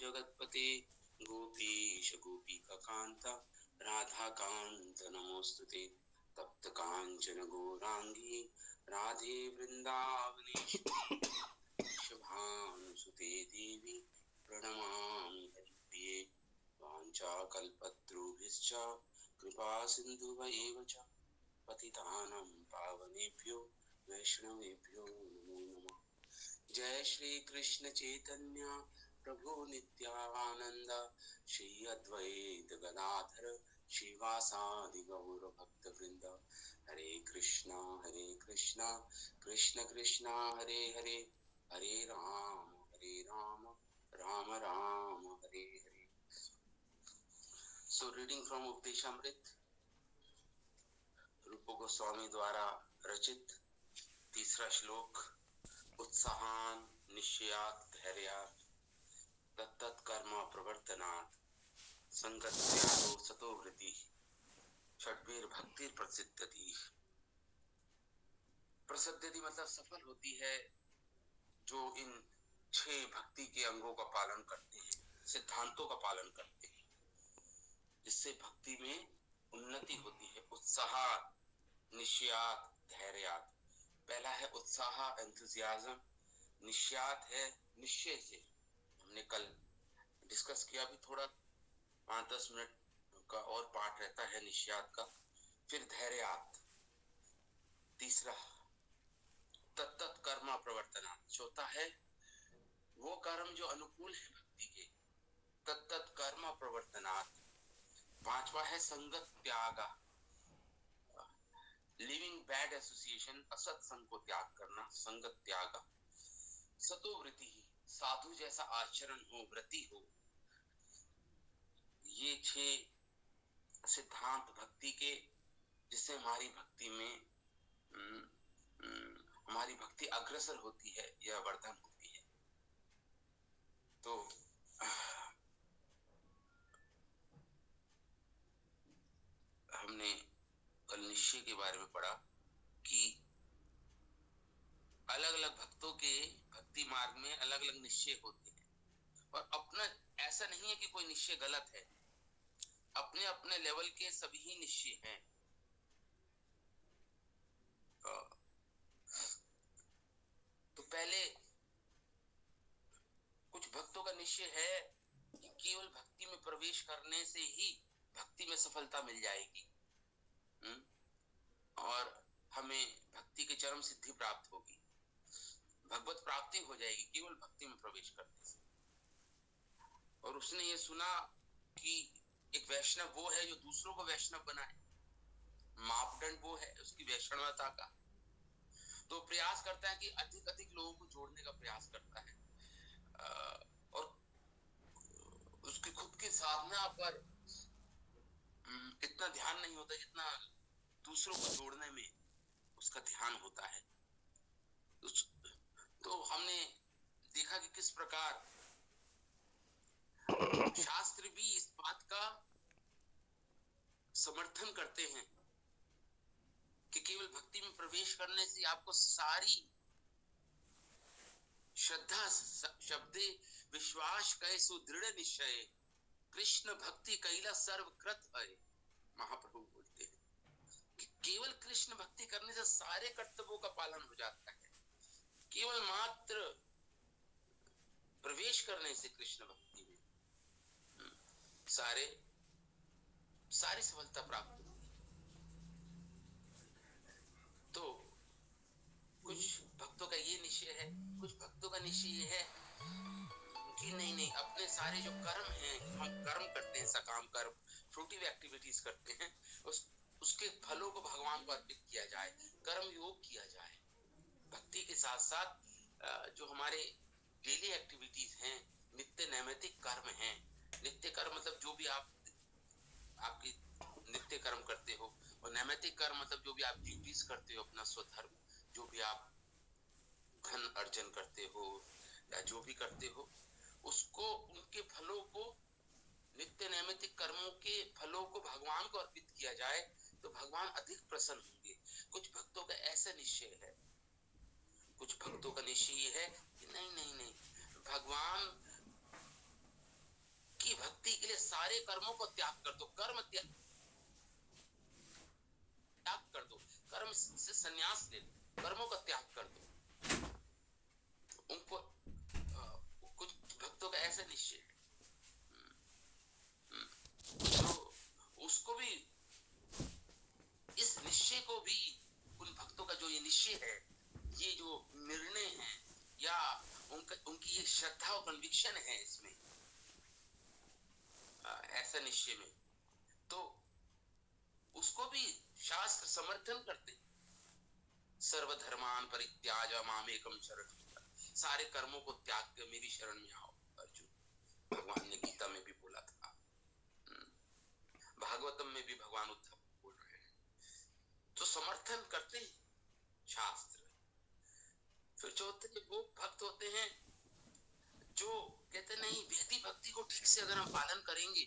जगत्पते गोपीश गोपिकान्त राधाकान्त नमोस्तुते तप्त कांचन गौरांगी राधे वृंदावनेश्वरी शुभानुसुते देवी प्रणमामि हरिप्रिये वाञ्छाकल्पतरुभ्यश्च कृपा सिन्धुभैव च पतितानां पावनेभ्यो वैष्णवेभ्यो नमो नमः। जय श्री कृष्ण चैतन्य प्रभु नित्यानंद श्री अद्वैत गदाधर श्रीवासादि गौर भक्त वृंद हरे Krishna Krishna Krishna Hare Hare Hare Ram Ram Ram Hare Hare. So reading from Upadeshamrita, रूप गोस्वामी द्वारा रचित, तीसरा श्लोक। उत्साहान निश्चयात् धैर्यात् तत्तत् कर्म प्रवर्तनात् संगत्यागो सतो वृत्ति षड्वीर भक्ति प्रसिद्धति। प्रसिद्धति मतलब सफल होती है जो इन 6 भक्ति के अंगों का पालन करते हैं, सिद्धांतों का पालन करते हैं, जिससे भक्ति में उन्नति होती है। उत्साहात निश्चयात् धैर्यात्, पहला है उत्साह एंथुसियाज्म, निश्चयात है निश्चय से, हमने कल डिस्कस किया, भी थोड़ा 5-10 मिनट का और पाठ रहता है निश्चयात का। फिर धैर्यात तीसरा, तत्तत् कर्म प्रवर्तनात्, चौथा है वो कर्म जो अनुकूल है भक्ति के, तत्तत् कर्म प्रवर्तनात्। पांचवा है संगत त्याग, लिविंग बैड एसोसिएशन, असत संग को त्याग करना, संगत त्याग। सतो वृत्ति, साधु जैसा आचरण हो, व्रति हो। ये 6 सिद्धांत भक्ति के, जिससे हमारी भक्ति में हमारी भक्ति अग्रसर होती है या वर्धन होती है। तो हमने कल निश्चय के बारे में पढ़ा कि अलग अलग भक्तों के भक्ति मार्ग में अलग अलग निश्चय होते हैं, और अपना ऐसा नहीं है कि कोई निश्चय गलत है, अपने अपने लेवल के सभी ही निश्चय हैं। तो पहले कुछ भक्तों का निश्चय है कि केवल भक्ति में प्रवेश करने से ही भक्ति में सफलता मिल जाएगी और हमें भक्ति की चरम सिद्धि प्राप्त होगी, भगवत प्राप्ति हो जाएगी केवल भक्ति में प्रवेश करने से। और उसने ये सुना कि एक वैष्णव वो है जो दूसरों को वैष्णव बनाए, मापदंड वो है उसकी वैष्णवता का। तो प्रयास करता है कि अधिक अधिक लोगों को जोड़ने का प्रयास करता है, और उसकी खुद की साधना पर इतना ध्यान नहीं होता जितना दूसरों को जोड़ने में उसका ध्यान होता है। तो हमने देखा कि किस प्रकार शास्त्र भी इस बात का समर्थन करते हैं कि केवल भक्ति में प्रवेश करने से आपको सारी श्रद्धा शब्दे विश्वास कहे सुदृढ़ निश्चय कृष्ण भक्ति कैला सर्वकृत है। महाप्रभु बोलते हैं कि केवल कृष्ण भक्ति करने से सारे कर्तव्यों का पालन हो जाता है, केवल मात्र प्रवेश करने से कृष्ण भक्ति में सारी सफलता प्राप्त होती है। तो कुछ भक्तों का ये निश्चय है, कुछ भक्तों का निश्चय ये है कि नहीं, अपने सारे जो कर्म हैं, हम कर्म करते हैं, सकाम कर्म, फ्रूटिव एक्टिविटीज करते हैं, उसके फलों को भगवान को अर्पित किया जाए, कर्म योग किया जाए। भक्ति के साथ साथ जो हमारे डेली एक्टिविटीज हैं, नित्य नैमित्तिक कर्म हैं, नित्य कर्म मतलब जो भी आपकी नित्य कर्म करते हो, और नैमित्तिक कर्म मतलब जो भी आप ड्यूटीज करते हो, अपना स्वधर्म, जो भी आप धन अर्जन करते हो या जो भी करते हो, उसको उनके फलों को, नित्य नैमित्तिक कर्मों के फलों को भगवान को अर्पित किया जाए तो भगवान अधिक प्रसन्न होंगे। कुछ भक्तों का ऐसा निश्चय है, कुछ भक्तों का निश्चय ये है कि नहीं, भगवान भक्ति के लिए सारे कर्मों को त्याग कर दो, कर्म त्याग कर दो, कर्म से संन्यास ले लो, कर्मों का त्याग कर दो। उनको कुछ भक्तों का ऐसा निश्चय है, तो उसको भी, इस निश्चय को भी, उन भक्तों का जो ये निश्चय है, ये जो निर्णय है, या उनकी ये श्रद्धा और कन्विक्शन है इसमें, ऐसा निश्चय में, तो उसको भी शास्त्र समर्थन करते हैं। सर्वधर्मान परित्याज मामेकम शरणं, सारे कर्मों को त्याग कर मेरी शरण में आओ। अर्जुन, भगवान ने गीता में भी बोला था, भागवतम में भी भगवान उद्धव बोल रहे हैं, तो समर्थन करते हैं शास्त्र। फिर जो होते हैं वो भक्त होते हैं जो कहते नहीं, वेदी भक्ति को ठीक से अगर हम पालन करेंगे,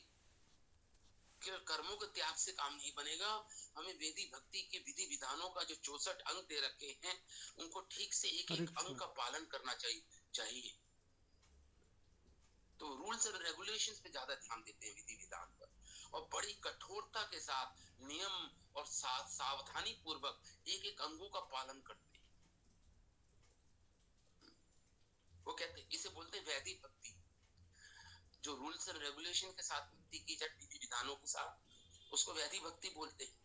केवल कर्मों के त्याग से काम नहीं बनेगा, हमें वेदी भक्ति के विधि विधानों का जो 64 अंग दे रखे हैं, उनको ठीक से एक एक अंग का पालन करना चाहिए। तो रूल्स एंड रेगुलेशंस पे ज्यादा ध्यान देते हैं, विधि विधान पर, और बड़ी कठोरता के साथ नियम और सावधानी पूर्वक एक एक अंगों का पालन करते हैं। वो कहते हैं, इसे बोलते हैं वैदिक भक्ति, जो रूल्स एंड रेगुलेशन के साथ भक्ति की जाती, विधि विधानों के साथ, उसको वैदिक भक्ति बोलते हैं।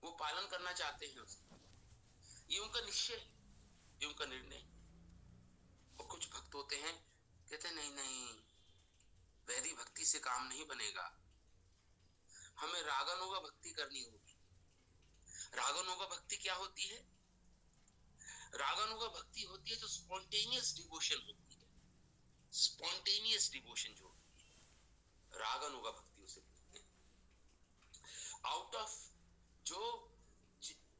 वो पालन करना चाहते हैं उसका, ये उनका निश्चय, ये उनका निर्णय। और कुछ भक्त होते हैं कहते नहीं नहीं, वैदिक भक्ति से काम नहीं बनेगा, हमें रागानुगा भक्ति करनी होगी। रागानुगा भक्ति क्या होती है? रागानुगा भक्ति होती है जो स्पॉन्टेनियस डिवोशन होती है, स्पॉन्टेनियस डिवोशन जो होती है, रागानुगा भक्ति उसे बोलते हैं। आउट ऑफ, जो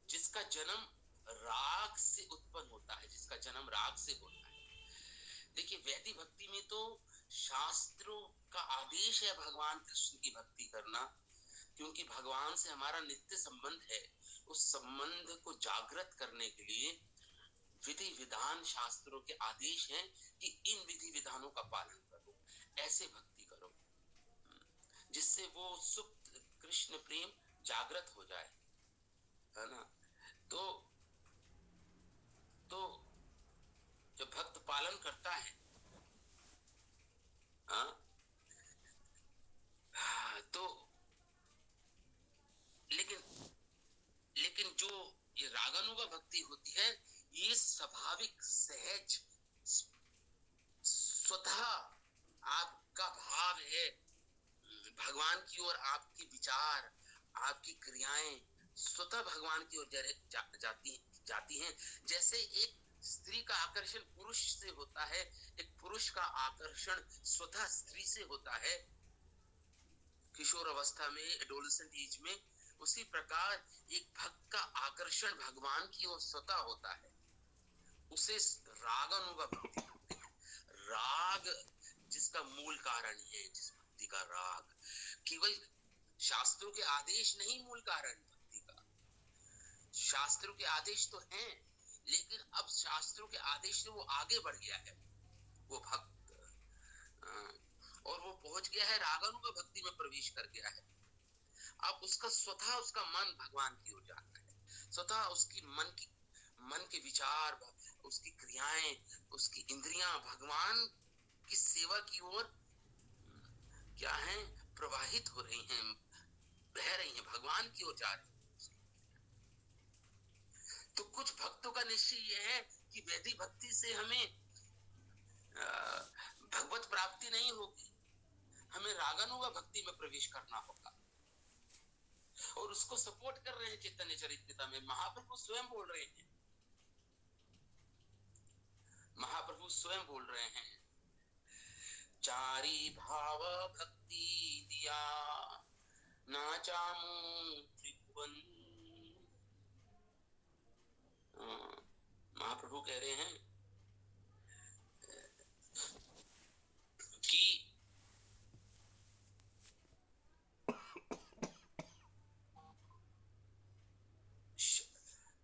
जिसका जन्म राग से उत्पन्न होता है, जिसका जन्म राग से होता है। देखिए, वैदिक भक्ति में तो शास्त्रों का आदेश है भगवान कृष्ण की भक्ति करना, क्योंकि भगवान से हमारा नित्य संबंध है। उस संबंध को जागृत करने के लिए विधि विधान शास्त्रों के आदेश हैं कि इन विधि विधानों का पालन करो, ऐसे भक्ति करो, जिससे वो सुप्त कृष्ण प्रेम जागृत हो जाए, है ना। तो जब भक्त पालन करता है, तो लेकिन जो ये रागानुगा भक्ति होती है, ये स्वाभाविक, सहज, स्वतः आपका भाव है भगवान की ओर, आपके विचार, आपकी क्रियाएं स्वतः भगवान की ओर जाती हैं। जैसे एक स्त्री का आकर्षण पुरुष से होता है, एक पुरुष का आकर्षण स्वतः स्त्री से होता है किशोर अवस्था में, एडोलेसेंट एज में, उसी प्रकार एक भक्त का आकर्षण भगवान की ओर स्वतः होता है, उसे रागानुगा भक्ति बोलते हैं। राग जिसका मूल कारण है, जिस भक्ति का राग, केवल शास्त्रों के आदेश नहीं मूल कारण भक्ति का। शास्त्रों के आदेश तो हैं, लेकिन अब शास्त्रों के आदेश से वो आगे बढ़ गया है, वो भक्त, और वो पहुंच गया है, रागानुगा भक्ति में प्रवेश कर गया है। अब उसका स्वतः, उसका मन भगवान की ओर जाता है, स्वतः उसकी मन के विचार, उसकी क्रियाएं, उसकी इंद्रियां भगवान की सेवा की ओर क्या है, प्रवाहित हो रही हैं, बह रही हैं, भगवान की ओर जा रही हैं। तो कुछ भक्तों का निश्चय यह है कि वैदिक भक्ति से हमें भगवत प्राप्ति नहीं होगी, हमें रागानुगा भक्ति में प्रवेश करना होगा। और उसको सपोर्ट कर रहे हैं चैतन्य चरितमृत में, महाप्रभु स्वयं बोल रहे हैं, महाप्रभु स्वयं बोल रहे हैं, चारी भाव भक्ति दिया ना चामू त्रिभुवन। महाप्रभु कह रहे हैं कि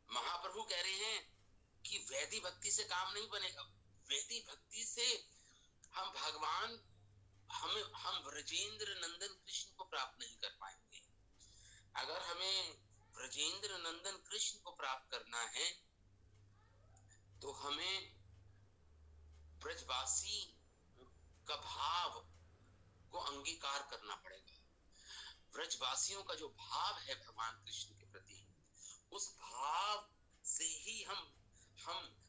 महाप्रभु कह रहे हैं कि वैदिक भक्ति से काम नहीं बनेगा, वैदिक भक्ति से हम भगवान, हम ब्रजेंद्र नंदन कृष्ण को प्राप्त नहीं कर पाएंगे। अगर हमें ब्रजेंद्र नंदन कृष्ण को प्राप्त करना है तो हमें ब्रजवासी का भाव को अंगीकार करना पड़ेगा। ब्रजवासियों का जो भाव है भगवान कृष्ण के प्रति, उस भाव से ही हम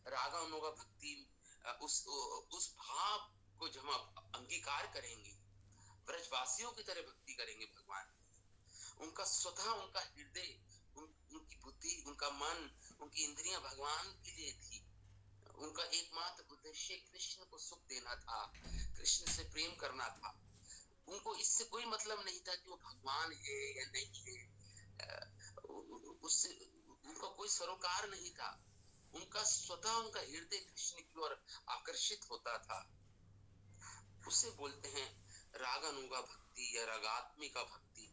रागानुगा भक्ति, उस भाव को जब हम अंगीकार करेंगे, ब्रजवासियों की तरह भक्ति करेंगे भगवान, उनका स्वतः, उनका हृदय, उनकी बुद्धि, उनका मन, उनकी इंद्रियां भगवान के लिए थी। उनका एकमात्र उद्देश्य कृष्ण को सुख देना था, कृष्ण से प्रेम करना था। उनको इससे कोई मतलब नहीं था कि वो भगवान है या नहीं है, उससे उनका कोई सरोकार नहीं था। उनका स्वतः, उनका हृदय कृष्ण की ओर आकर्षित होता था। उसे बोलते हैं रागानुगा भक्ति या रागात्मिका भक्ति।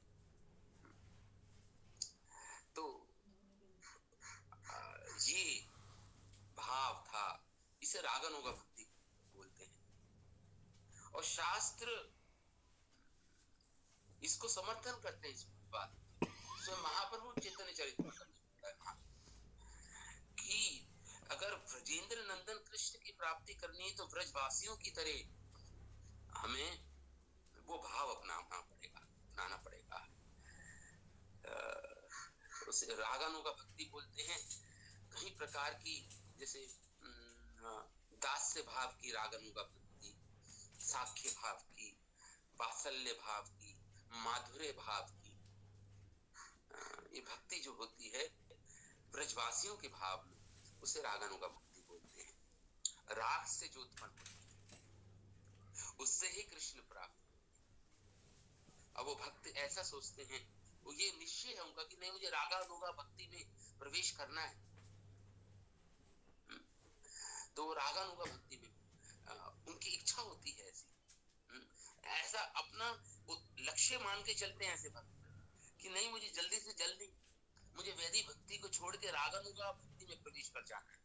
तो ये भाव था, इसे रागानुगा भक्ति बोलते हैं। और शास्त्र इसको समर्थन करते हैं इस बात। तो महाप्रभु चैतन्य चरितामृत कि अगर ब्रजेंद्र नंदन कृष्ण की प्राप्ति करनी है तो ब्रजवासियों की तरह हमें वो भाव अपनाना पड़ेगा। उसे रागानुगा भक्ति बोलते हैं। कई प्रकार की, जैसे दास्य भाव की रागानुगा भक्ति, साख्य भाव की, वात्सल्य भाव की, माधुर्य भाव की, ये भक्ति जो होती है ब्रजवासियों के भाव में, उसे रागानुगा भक्ति बोलते हैं। राग से जो उत्पन्न होती है उससे ही कृष्ण प्राप्त। अब वो भक्त ऐसा सोचते हैं, वो ये निश्चय है उनका कि नहीं, मुझे रागानुगा भक्ति में प्रवेश करना है। तो रागानुगा भक्ति में उनकी इच्छा होती है ऐसी, ऐसा अपना लक्ष्य मान के चलते हैं ऐसे भक्त कि नहीं, मुझे जल्दी से जल्दी मुझे वैदिक भक्ति को छोड़ के रागानुगा भक्ति में प्रवेश कर जाना है।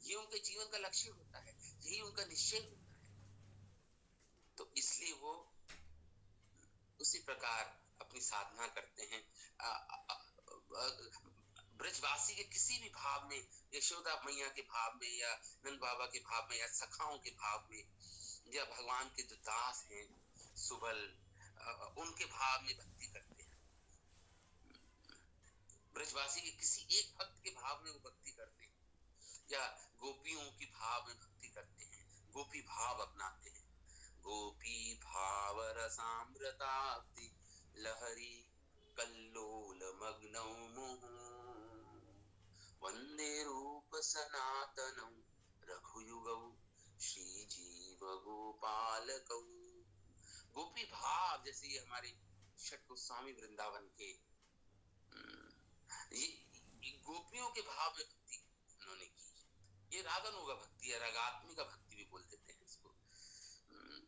ये उनके जीवन का लक्ष्य होता है, यही उनका निश्चय होता है। तो इसलिए वो उसी प्रकार अपनी साधना करते हैं। ब्रजवासी के किसी भी भाव में, यशोदा मैया के भाव में या नंद बाबा के भाव में या सखाओं के भाव में, या भगवान के जो दास हैं सुबल, उनके भाव में भक्ति करते हैं। ब्रजवासी के किसी एक भक्त के भाव में वो भक्ति करते हैं, या गोपियों की भाव में भक्ति करते हैं, गोपी भाव अपनाते हैं। गोपी भाव रसामृताब्धि लहरी कल्लोल मग्नौ मुहुः वंदे रूप सनातनौ रघुयुगौ श्रीजीव गोपालकौ। गोपी भाव, जैसे ये हमारे षट गोस्वामी वृंदावन के, ये गोपियों के भाव में भक्ति उन्होंने की। ये रागानुगा भक्ति है, रागात्मिका भक्ति भी बोल देते हैं इसको।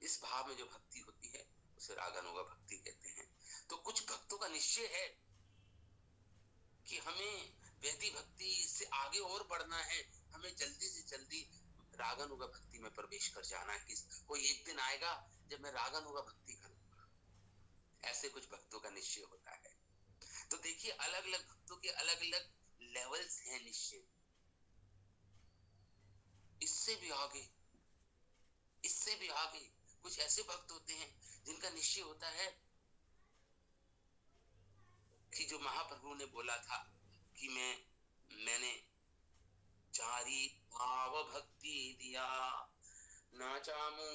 इस भाव में जो भक्ति होती है उसे रागानुगा भक्ति कहते हैं। तो कुछ भक्तों का निश्चय है कि हमें वैदिक भक्ति से आगे और बढ़ना है, हमें जल्दी से जल्दी रागानुगा भक्ति में प्रवेश कर जाना है कि कोई एक दिन आएगा जब मैं रागानुगा भक्ति करूंगा। ऐसे कुछ भक्तों का निश्चय होता है। तो देखिए, अलग अलग भक्तों के अलग अलग लेवल्स हैं निश्चय। इससे भी आगे, इससे भी आगे कुछ ऐसे भक्त होते हैं जिनका निश्चय होता है कि जो महाप्रभु ने बोला था कि मैंने चारी भाव भक्ति दिया नाचामो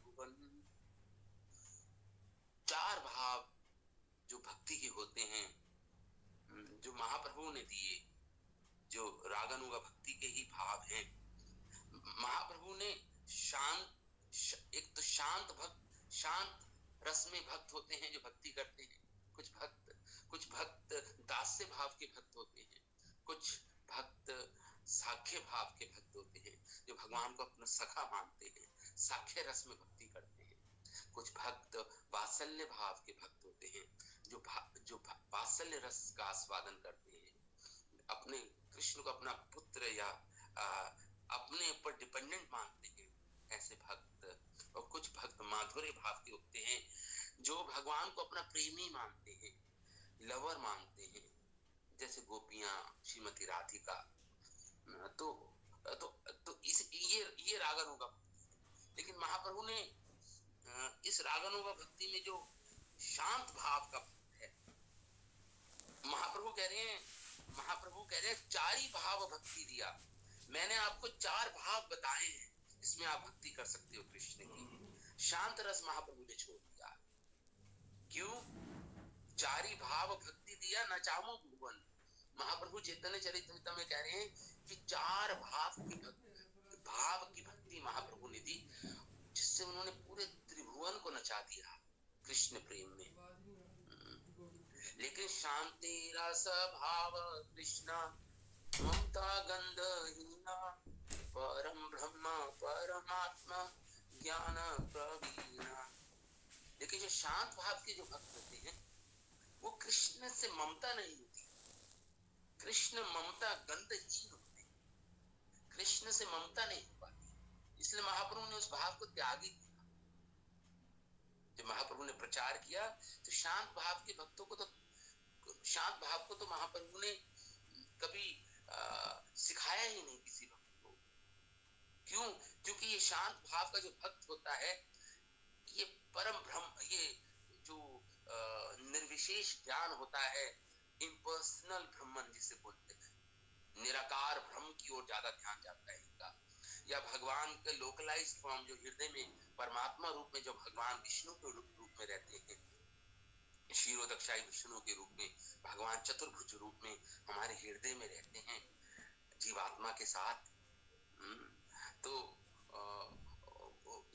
भुवन। चार भाव जो भक्ति के होते हैं, जो महाप्रभु ने दिए, जो रागानुगा भक्ति के ही भाव हैं। महाप्रभु ने एक तो शांत भक्त, शांत रस में भक्त होते हैं जो भक्ति करते हैं। कुछ भक्त दास्य भाव के भक्त होते हैं, कुछ भक्त साख्य भाव के भक्त होते हैं जो भगवान को अपना सखा मानते हैं, साख्य रस में भक्ति करते हैं। कुछ भक्त वात्सल्य भाव के भक्त होते हैं जो वात्सल्य रस का आस्वादन करते हैं, अपने कृष्ण को अपना पुत्र या अपने ऊपर डिपेंडेंट मानते हैं, ऐसे भक्त। और कुछ भक्त माधुर्य माधुर्य भाव के होते हैं, जो भगवान को अपना प्रेमी मानते हैं, लवर मानते हैं, जैसे गोपियां, श्रीमती राधिका। तो तो तो ये रागानुगा। लेकिन महाप्रभु ने इस रागानुगा भक्ति में जो शांत भाव का भक्त है, महाप्रभु कह रहे हैं चार ही भाव भक्ति दिया। मैंने आपको चार भाव बताए हैं, इसमें आप भक्ति कर सकते हो कृष्ण की। शांत रस महाप्रभु ने छोड़ दिया। क्यों? चारी भाव भक्ति दिया, न चामो भुवन। महाप्रभु चैतन्य चरितमृत में कह रहे हैं कि चार भाव की भक्ति महाप्रभु ने दी, जिससे उन्होंने पूरे त्रिभुवन को नचा दिया कृष्ण प्रेम में। लेकिन शांति रस भाव कृष्ण ममता गंधहीना परम ब्रह्म परमात्मा ज्ञान प्रवीणा। लेकिन जो शांत भाव के जो भक्त होते हैं, वो कृष्ण से ममता नहीं होती, कृष्ण ममता गंधहीन होते, कृष्ण से ममता नहीं हो पाती। इसलिए महाप्रभु ने उस भाव को त्याग ही दिया। जब महाप्रभु ने प्रचार किया तो शांत भाव के भक्तों को, तो शांत भाव को तो महाप्रभु ने कभी सिखाया ही नहीं किसी भक्त को। क्यों? क्योंकि ये शांत भाव का जो भक्त होता है, ये परम ब्रह्म, ये जो निर्विशेष ज्ञान होता है, इम्पर्सनल ब्रह्मन जिसे बोलते हैं, निराकार ब्रह्म की ओर ज्यादा ध्यान जाता है इनका। या भगवान के लोकलाइज्ड फॉर्म, जो हृदय में परमात्मा रूप में जो भगवान विष्णु के रूप में रहते हैं, क्षीरोदक्षाई विष्णु के रूप में भगवान चतुर्भुज रूप में हमारे हृदय में रहते हैं जीवात्मा के साथ। तो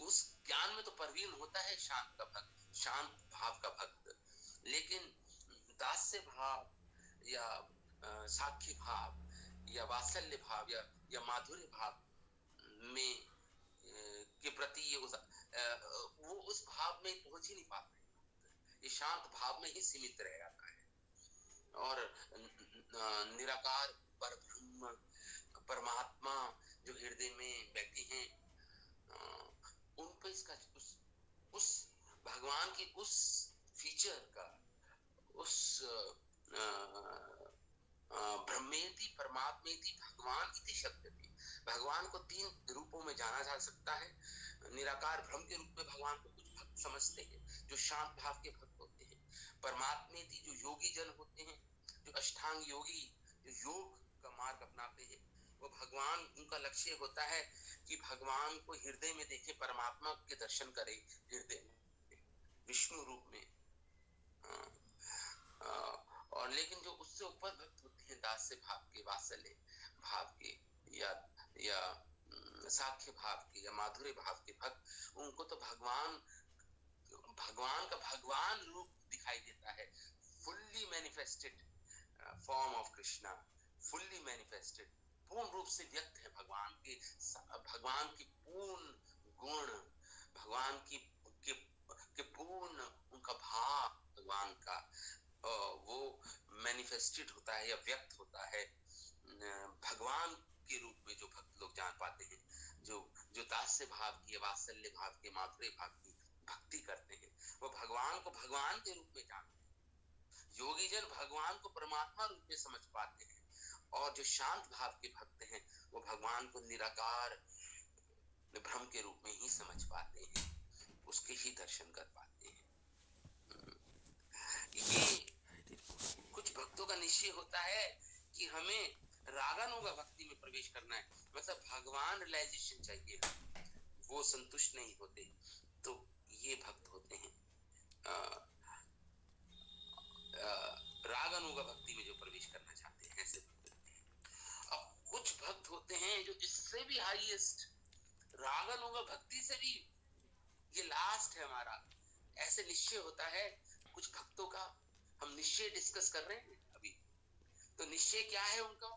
उस ज्ञान में तो परवीन होता है शांत का भक्त, शांत भाव का भक्त। लेकिन दास्य भाव या साख्य भाव या वात्सल्य भाव या माधुर्य भाव में के प्रति ये वो उस भाव में पहुंच ही नहीं पाते, ये शांत भाव में ही सीमित रह जाता है। और निराकार परब्रह्म परमात्मा जो हृदय में बैठे हैं, उन पे इसका उस भगवान की उस फीचर का, उस ब्रह्मेति परमात्मेति भगवान इति शब्द भी, भगवान को तीन रूपों में जाना जा सकता है। निराकार ब्रह्म के रूप में भगवान को कुछ भक्त समझते हैं जो शांत भाव के भक्त होते हैं। परमात्मेति जो योगी जन होते हैं, जो अष्टांग योगी, जो योग का मार्ग अपनाते हैं, वो भगवान, उनका लक्ष्य होता है कि भगवान को हृदय में देखे, परमात्मा के दर्शन करे हृदय में विष्णु रूप में। और लेकिन जो उससे ऊपर भक्त होते हैं, दास्य भाव के, वात्सल्य भाव के, या साख्य भाव के, या माधुर्य भाव के भक्त, उनको तो भगवान का भगवान रूप दिखाई देता है, fully manifested form of Krishna, fully manifested, पूर्ण रूप से व्यक्त है भगवान की पूर्ण गुण, भगवान की पूर्ण उनका भाव, भगवान का वो मैनिफेस्टेड होता है या व्यक्त होता है भगवान के रूप में। जो भक्त लोग जान पाते हैं, जो दास्य भाव की, वात्सल्य भाव के, माधुर्य भाव की भक्ति करते हैं, वो भगवान को भगवान के रूप में जानते हैं। योगी जन भगवान को परमात्मा रूप में समझ पाते हैं, और जो शांत भाव के भक्त हैं, वो भगवान को निराकार ब्रह्म के रूप में ही समझ पाते हैं, उसके ही दर्शन कर पाते हैं। ये कुछ भक्तों का निश्चय होता है कि हमें रागानुगा भक्ति में प्रवेश करना है, मतलब भगवान रियलाइजेशन चाहिए, वो संतुष्ट नहीं होते, तो ये भक्त होते हैं रागानुगा भक्ति में जो प्रवेश करना चाहते हैं, ऐसे भक्त होते हैं। अब कुछ भक्त होते हैं जो इससे भी हाईएस्ट, रागानुगा भक्ति से भी ये लास्ट है हमारा, ऐसे निश्चय होता है कुछ भक्तों का। हम निश्चय डिस्कस कर रहे हैं अभी, तो निश्चय क्या है उनका,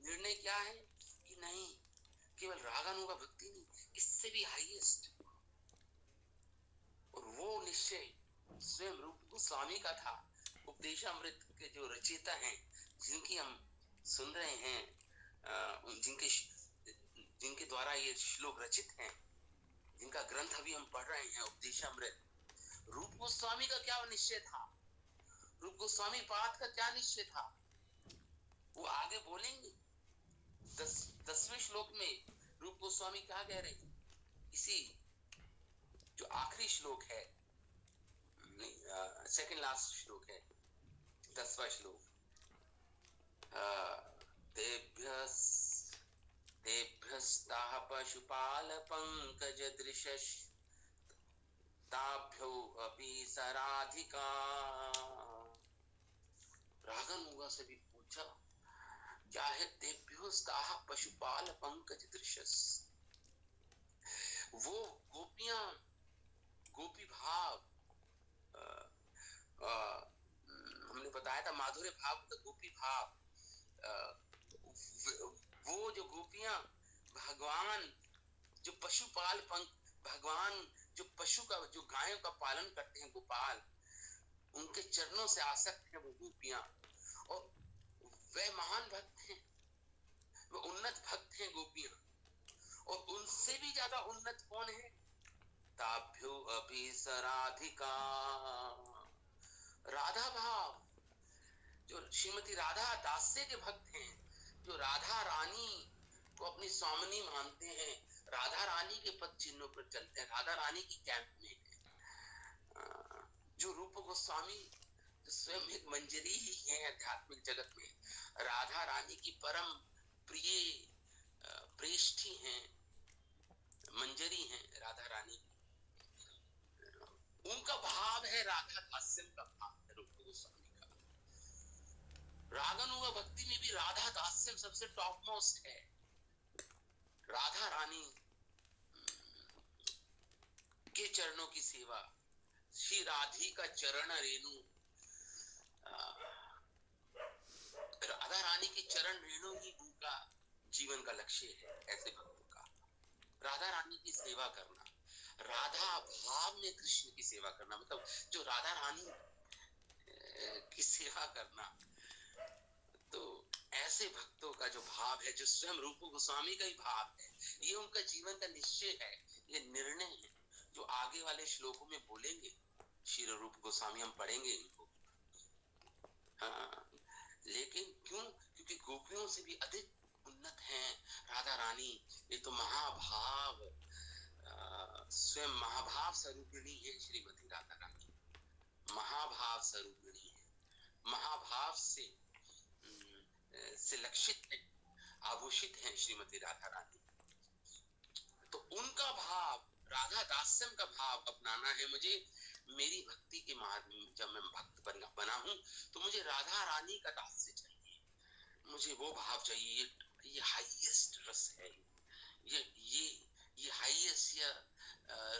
निर्णय क्या है कि नहीं, केवल रागानुगा भक्ति नहीं, इससे भी हाईएस्ट। और वो निश्चय स्वयं रूप गोस्वामी का था, उपदेशामृत के जो रचयिता हैं, जिनकी हम सुन रहे हैं, जिनके द्वारा ये श्लोक रचित हैं, जिनका ग्रंथ अभी हम पढ़ रहे हैं, उपदेशामृत। रूप गोस्वामी का क्या निश्चय था, रूप गोस्वामी पाद का क्या निश्चय था, वो आगे बोलेंगे। 10वें श्लोक में रूप गोस्वामी क्या कह रहे हैं, इसी जो आखिरी श्लोक है, सेकंड लास्ट श्लोक है, 10वां श्लोक। तेभ्यस्ताः पशुपाल पंकज दृशश ताभ्यो अपि सराधिका। रागन होगा से भी पूछा क्या है, तेभ्योस्ताः पशुपाल पंकज दृशस। वो गोपियां, गोपी भाव, हमने बताया था माधुर्य भाव तो गोपी भाव, वो जो गोपियां भगवान जो पशुपाल पंक, भगवान जो पशु का, जो गायों का पालन करते हैं, गोपाल, उनके चरणों से आसक्त है वो गोपियां, और वे महान भक्त हैं, वो उन्नत भक्त हैं गोपियां। और उनसे भी ज्यादा उन्नत कौन है, ताभ्यो अपि सराधिका। राधा भाव, जो श्रीमती राधा दास्य के भक्त हैं, जो राधा रानी को अपनी स्वामिनी मानते हैं, राधा रानी के पद चिन्हों पर चलते हैं, राधा रानी की कैंप में है। जो रूप गोस्वामी जो स्वयं एक मंजरी ही है आध्यात्मिक जगत में, राधा रानी की परम प्रिय प्रेष्ठी हैं, मंजरी हैं राधा रानी। उनका भाव है राधा दास्यम का भाव है रूप गोस्वामी का। रागानुगा भक्ति में भी राधा दास्यम सबसे टॉप मोस्ट है। राधा रानी के चरणों की सेवा, श्री राधी का चरण रेणु, राधा रानी की चरण रेणु ही उनका जीवन का लक्ष्य है। ऐसे भक्तों का राधा रानी की सेवा करना, राधा भाव में कृष्ण की सेवा करना, मतलब जो राधा रानी की सेवा करना, तो ऐसे भक्तों का जो भाव है, जो स्वयं रूप गोस्वामी का ही भाव है, ये उनका जीवन का निश्चय है, ये निर्णय है, जो आगे वाले श्लोकों में बोलेंगे श्री रूप गोस्वामी, हम पढ़ेंगे इनको। हाँ, लेकिन क्यों, क्योंकि गोपियों से भी अधिक उन्नत हैं राधा रानी। ये तो महाभाव, स्वयं महाभाव स्वरूपिणी है श्रीमती राधा रानी, महाभाव स्वरूपिणी है, महाभाव से लक्षित है, आभूषित है श्रीमती राधा रानी। तो उनका भाव, राधा दास्यम का भाव अपनाना है मुझे। मेरी भक्ति के मार्ग में जब मैं भक्त बना हूं, तो मुझे राधा रानी का दास्य चाहिए, मुझे वो भाव चाहिए। ये हाईएस्ट रस है, ये हाईएस्ट,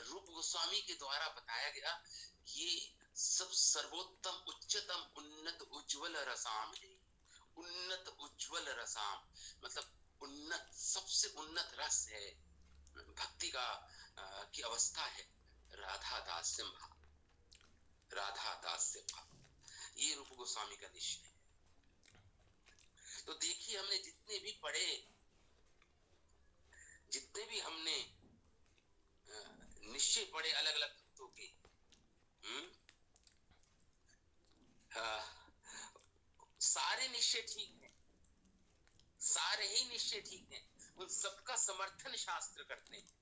रूप गोस्वामी के द्वारा बताया गया, ये सब सर्वोत्तम उच्चतम उन्नत उज्ज्वल रसाम है। उन्नत उज्ज्वल रसाम मतलब उन्नत, सबसे उन्नत रस है, भक्ति का की अवस्था है राधा दास्यम भाव, राधा दास्य भाव, ये रूप गोस्वामी का निश्चय है। तो देखिए, हमने जितने भी पढ़े, जितने भी हमने निश्चय पढ़े अलग अलग भक्तों के, सारे निश्चय ठीक है, सारे ही निश्चय ठीक है, उन सबका समर्थन शास्त्र करते हैं।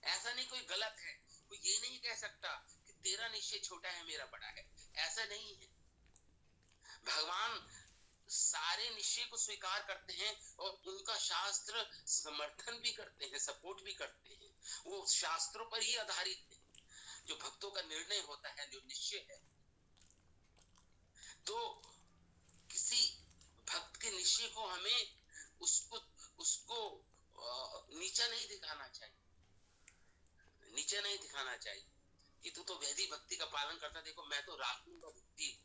ऐसा नहीं कोई गलत है, कोई ये नहीं कह सकता कि तेरा निश्चय छोटा है मेरा बड़ा है, ऐसा नहीं है। भगवान सारे निश्चय को स्वीकार करते हैं और उनका शास्त्र समर्थन भी करते हैं, सपोर्ट भी करते हैं, वो शास्त्रों पर ही आधारित है। जो भक्तों का निर्णय होता है, जो निश्चय है, तो किसी भक्त के निश्चय को हमें उसको नीचा नहीं दिखाना चाहिए, नीचे नहीं दिखाना चाहिए कि तू तो वैदिक भक्ति का पालन करता, देखो मैं तो रागनुगा भक्ति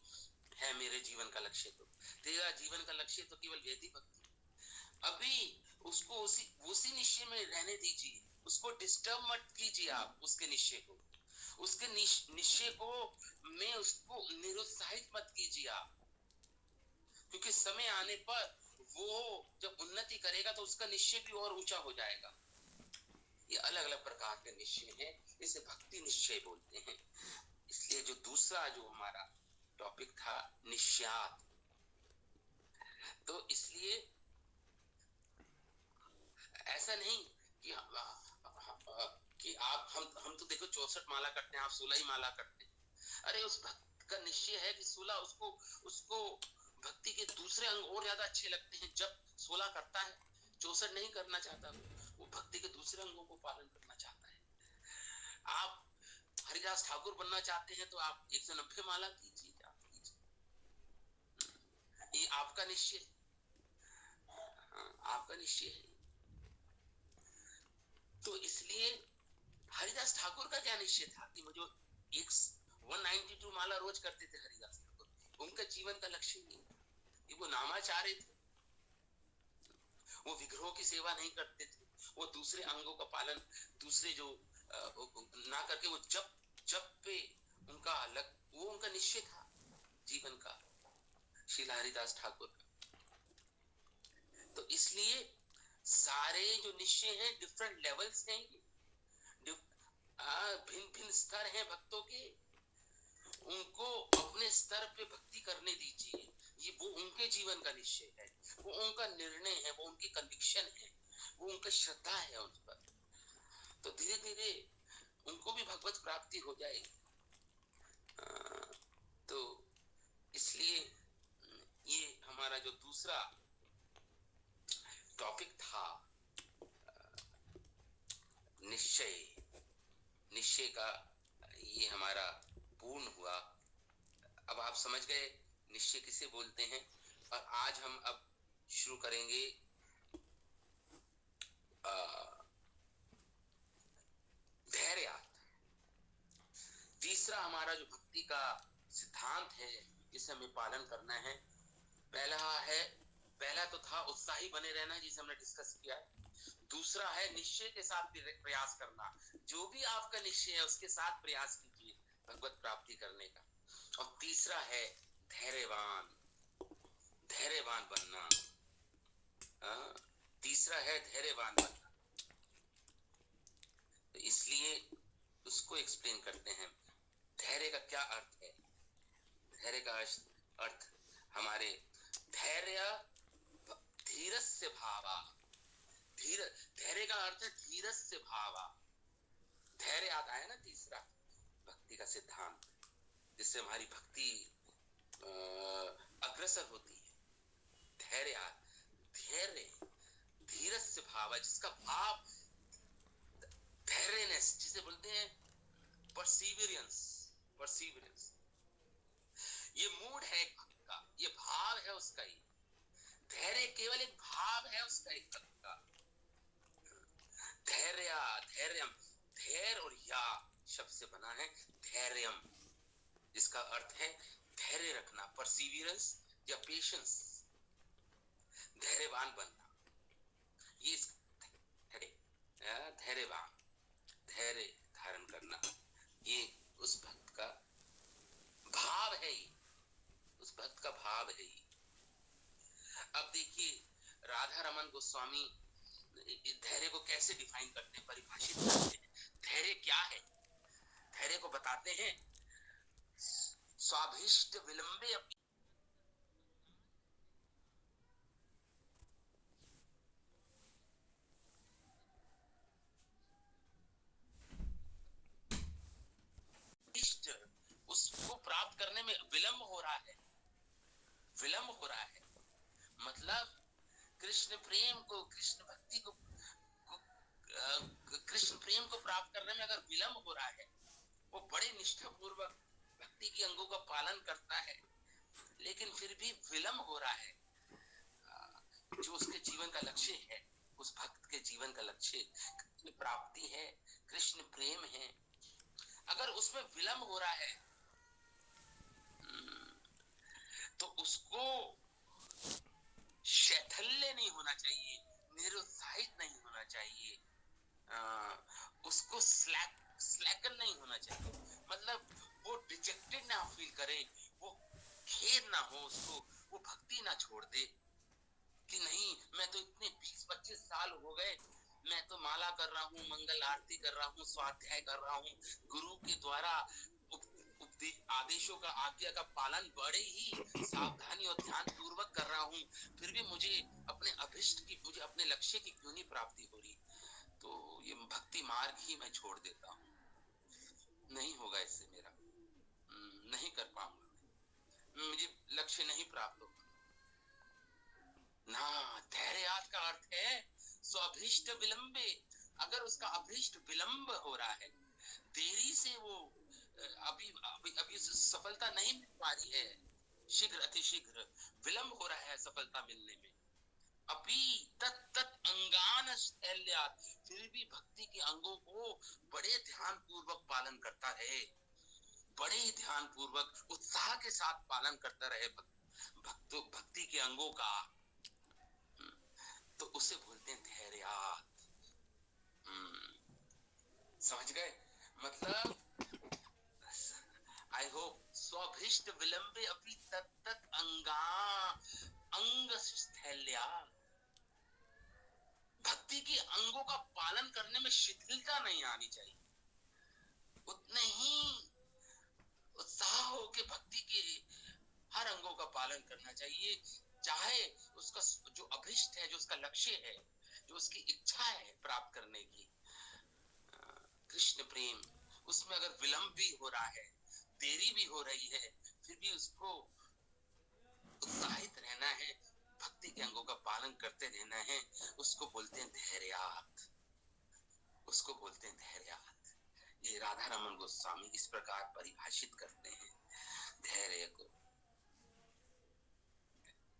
है मेरे जीवन का लक्ष्य, तो तेरा जीवन का लक्ष्य तो केवल वैदिक भक्ति। अभी उसको उसी निश्चय में रहने दीजिए, उसको डिस्टर्ब मत कीजिए आप, उसके निश्चय को, उसके निश्चय को में उसको निरुत्साहित मत कीजिए आप, क्योंकि समय आने पर वो जब उन्नति करेगा तो उसका निश्चय भी और ऊंचा हो जाएगा। ये अलग अलग प्रकार के निश्चय हैं, इसे भक्ति निश्चय बोलते हैं। इसलिए जो दूसरा जो हमारा टॉपिक था निश्चयात, तो इसलिए ऐसा नहीं कि कि आप हम तो देखो 64 माला करते हैं, आप 16 ही माला करते हैं। अरे उस भक्त का निश्चय है कि 16 उसको उसको भक्ति के दूसरे अंग और ज्यादा अच्छे लगते हैं। जब 16 करता है, 64 नहीं करना चाहता, वो भक्ति के दूसरे अंगों को पालन करना चाहता है। आप हरिदास ठाकुर बनना चाहते हैं तो आप 190 माला कीजिए, आप कीजिए, ये आपका निश्चय, आपका निश्चय है। तो इसलिए हरिदास ठाकुर का क्या निश्चय था कि वो जो 192 माला रोज करते थे हरिदास ठाकुर, उनका जीवन का लक्ष्य नहीं, वो नामाचार्य थे, वो विग्रहों की सेवा नहीं करते थे, वो दूसरे अंगों का पालन, दूसरे जो ना करके वो जब पे उनका अलग, वो उनका निश्चय था जीवन का, श्रील हरिदास ठाकुर का। तो इसलिए सारे जो निश्चय हैं डिफरेंट लेवल्स हैं, भिन्न भिन्न स्तर हैं भक्तों के, उनको अपने स्तर पे भक्ति करने दीजिए। ये वो उनके जीवन का निश्चय है, वो उनका निर्णय है, वो उनकी कन्विक्शन है, वो उनका श्रद्धा है उन पर। तो धीरे धीरे उनको भी भगवत प्राप्ति हो जाएगी। तो इसलिए ये हमारा जो दूसरा टॉपिक था निश्चय, निश्चय का ये हमारा पूर्ण हुआ। अब आप समझ गए निश्चय किसे बोलते हैं। और आज हम अब शुरू करेंगे धैर्य। तीसरा हमारा जो भक्ति का सिद्धांत है जिसे हमें पालन करना है, पहला तो था उत्साही बने रहना, जिसे हमने डिस्कस किया। दूसरा है निश्चय के साथ प्रयास करना, जो भी आपका निश्चय है उसके साथ प्रयास कीजिए भगवत प्राप्ति करने का। और तीसरा है धैर्यवान, धैर्यवान बनना। तीसरा है धैर्यवान बनना। तो इसलिए उसको एक्सप्लेन करते हैं। धैर्य का क्या अर्थ है? धैर्य का अर्थ हमारे धैर्य धीरस्य भावा, धैर्य का अर्थ है धीरस्य भावा। धैर्य आता है ना तीसरा भक्ति का सिद्धांत, जिससे हमारी भक्ति अग्रसर होती है। धैर्य, धैर्य धीरस्य भावा, जिसका भाव धैर्यनेस, जिसे बोलते हैं परसीवियरेंस, परसीवियरेंस। ये मूड है एक भक्त का, ये भाव है उसका। ही धैर्य केवल एक भाव है उसका, एक भक्त का। धैर्य, धैर्यम, धैर्य और या शब्द से बना है धैर्यम, जिसका अर्थ है धैर्य रखना, परसीवियरेंस या पेशेंस, धैर्यवान बनना। ये धैर्यवान, धैर्य धारण करना, ये उस भक्त का भाव है, ही उस भक्त का भाव है। ही अब देखिए राधा रमन गोस्वामी धैर्य को कैसे डिफाइन करते हैं, परिभाषित करते हैं। धैर्य क्या है? धैर्य को बताते हैं स्वाभिष्ट विलंबे अपनी, उसको प्राप्त करने में विलंब हो रहा है, विलंब हो रहा है। मतलब कृष्ण प्रेम को, कृष्ण भक्ति को, कृष्ण प्रेम को प्राप्त करने में अगर विलंब हो रहा है, वो बड़े निष्ठा पूर्वक भक्ति के अंगों का पालन करता है, लेकिन फिर भी विलंब हो रहा है। जो उसके जीवन का लक्ष्य है, उस भक्त के जीवन का लक्ष्य कृष्ण प्राप्ति है, कृष्ण प्रेम है, अगर उसमें विलंब हो रहा है तो उसको शैथल्य नहीं होना चाहिए, निरुत्साहित नहीं होना चाहिए, उसको स्लैकन नहीं होना चाहिए। मतलब वो डिजेक्टेड ना फील करे, वो खेद ना हो उसको, वो भक्ति ना छोड़ दे कि नहीं मैं तो इतने 20-25 साल हो गए, मैं तो माला पूजा कर रहा हूँ, मंगल आरती कर रहा हूँ, स्वाध्याय कर रहा हूँ, गुरु के द्वारा आदेशों का, आज्ञा का पालन बड़े ही सावधानी और ध्यान पूर्वक कर रहा हूँ, फिर भी मुझे अपने अभिष्ट की, मुझे अपने लक्ष्य की क्यों नहीं प्राप्ति हो रही, तो ये भक्ति मार्ग ही मैं छोड़ देता हूँ, नहीं होगा इससे मेरा, नहीं कर पाऊंगा, मुझे लक्ष्य नहीं प्राप्त होगा ना। धैर्यात का अर्थ है स्वाभिष्ट विलंबे, अगर उसका अभिष्ट विलंब हो रहा है, देरी से वो अभी अभी अभी सफलता नहीं मिल पा रही है, शीघ्र अतिशीघ्र विलंब हो रहा है सफलता मिलने में, अभी तत् अंगान शैल्यात, फिर भी भक्ति के अंगों को बड़े ध्यान पूर्वक पालन करता रहे, बड़े ही ध्यान पूर्वक उत्साह के साथ पालन करता रहे भक्ति के अंगों का, तो उसे बोलते हैं धैर्यात। समझ गए मतलब? I hope. स्वाभिष्ट विलंबे अपनी तत्त अंगा अंग स्थैल्या, भक्ति के अंगों का पालन करने में शिथिलता नहीं आनी चाहिए, उतने ही उत्साह हो के भक्ति के हर अंगों का पालन करना चाहिए, चाहे उसका जो अभिष्ट है, जो उसका लक्ष्य है, जो उसकी इच्छा है प्राप्त करने की, कृष्ण प्रेम, उसमें अगर विलंब भी हो रहा है, देरी भी हो रही है, फिर भी उसको उत्साहित रहना है, भक्ति के अंगों का पालन करते रहना है, उसको बोलते हैं धैर्यात, उसको बोलते हैं धैर्यात। ये राधा रमन गोस्वामी इस प्रकार परिभाषित करते हैं धैर्य को।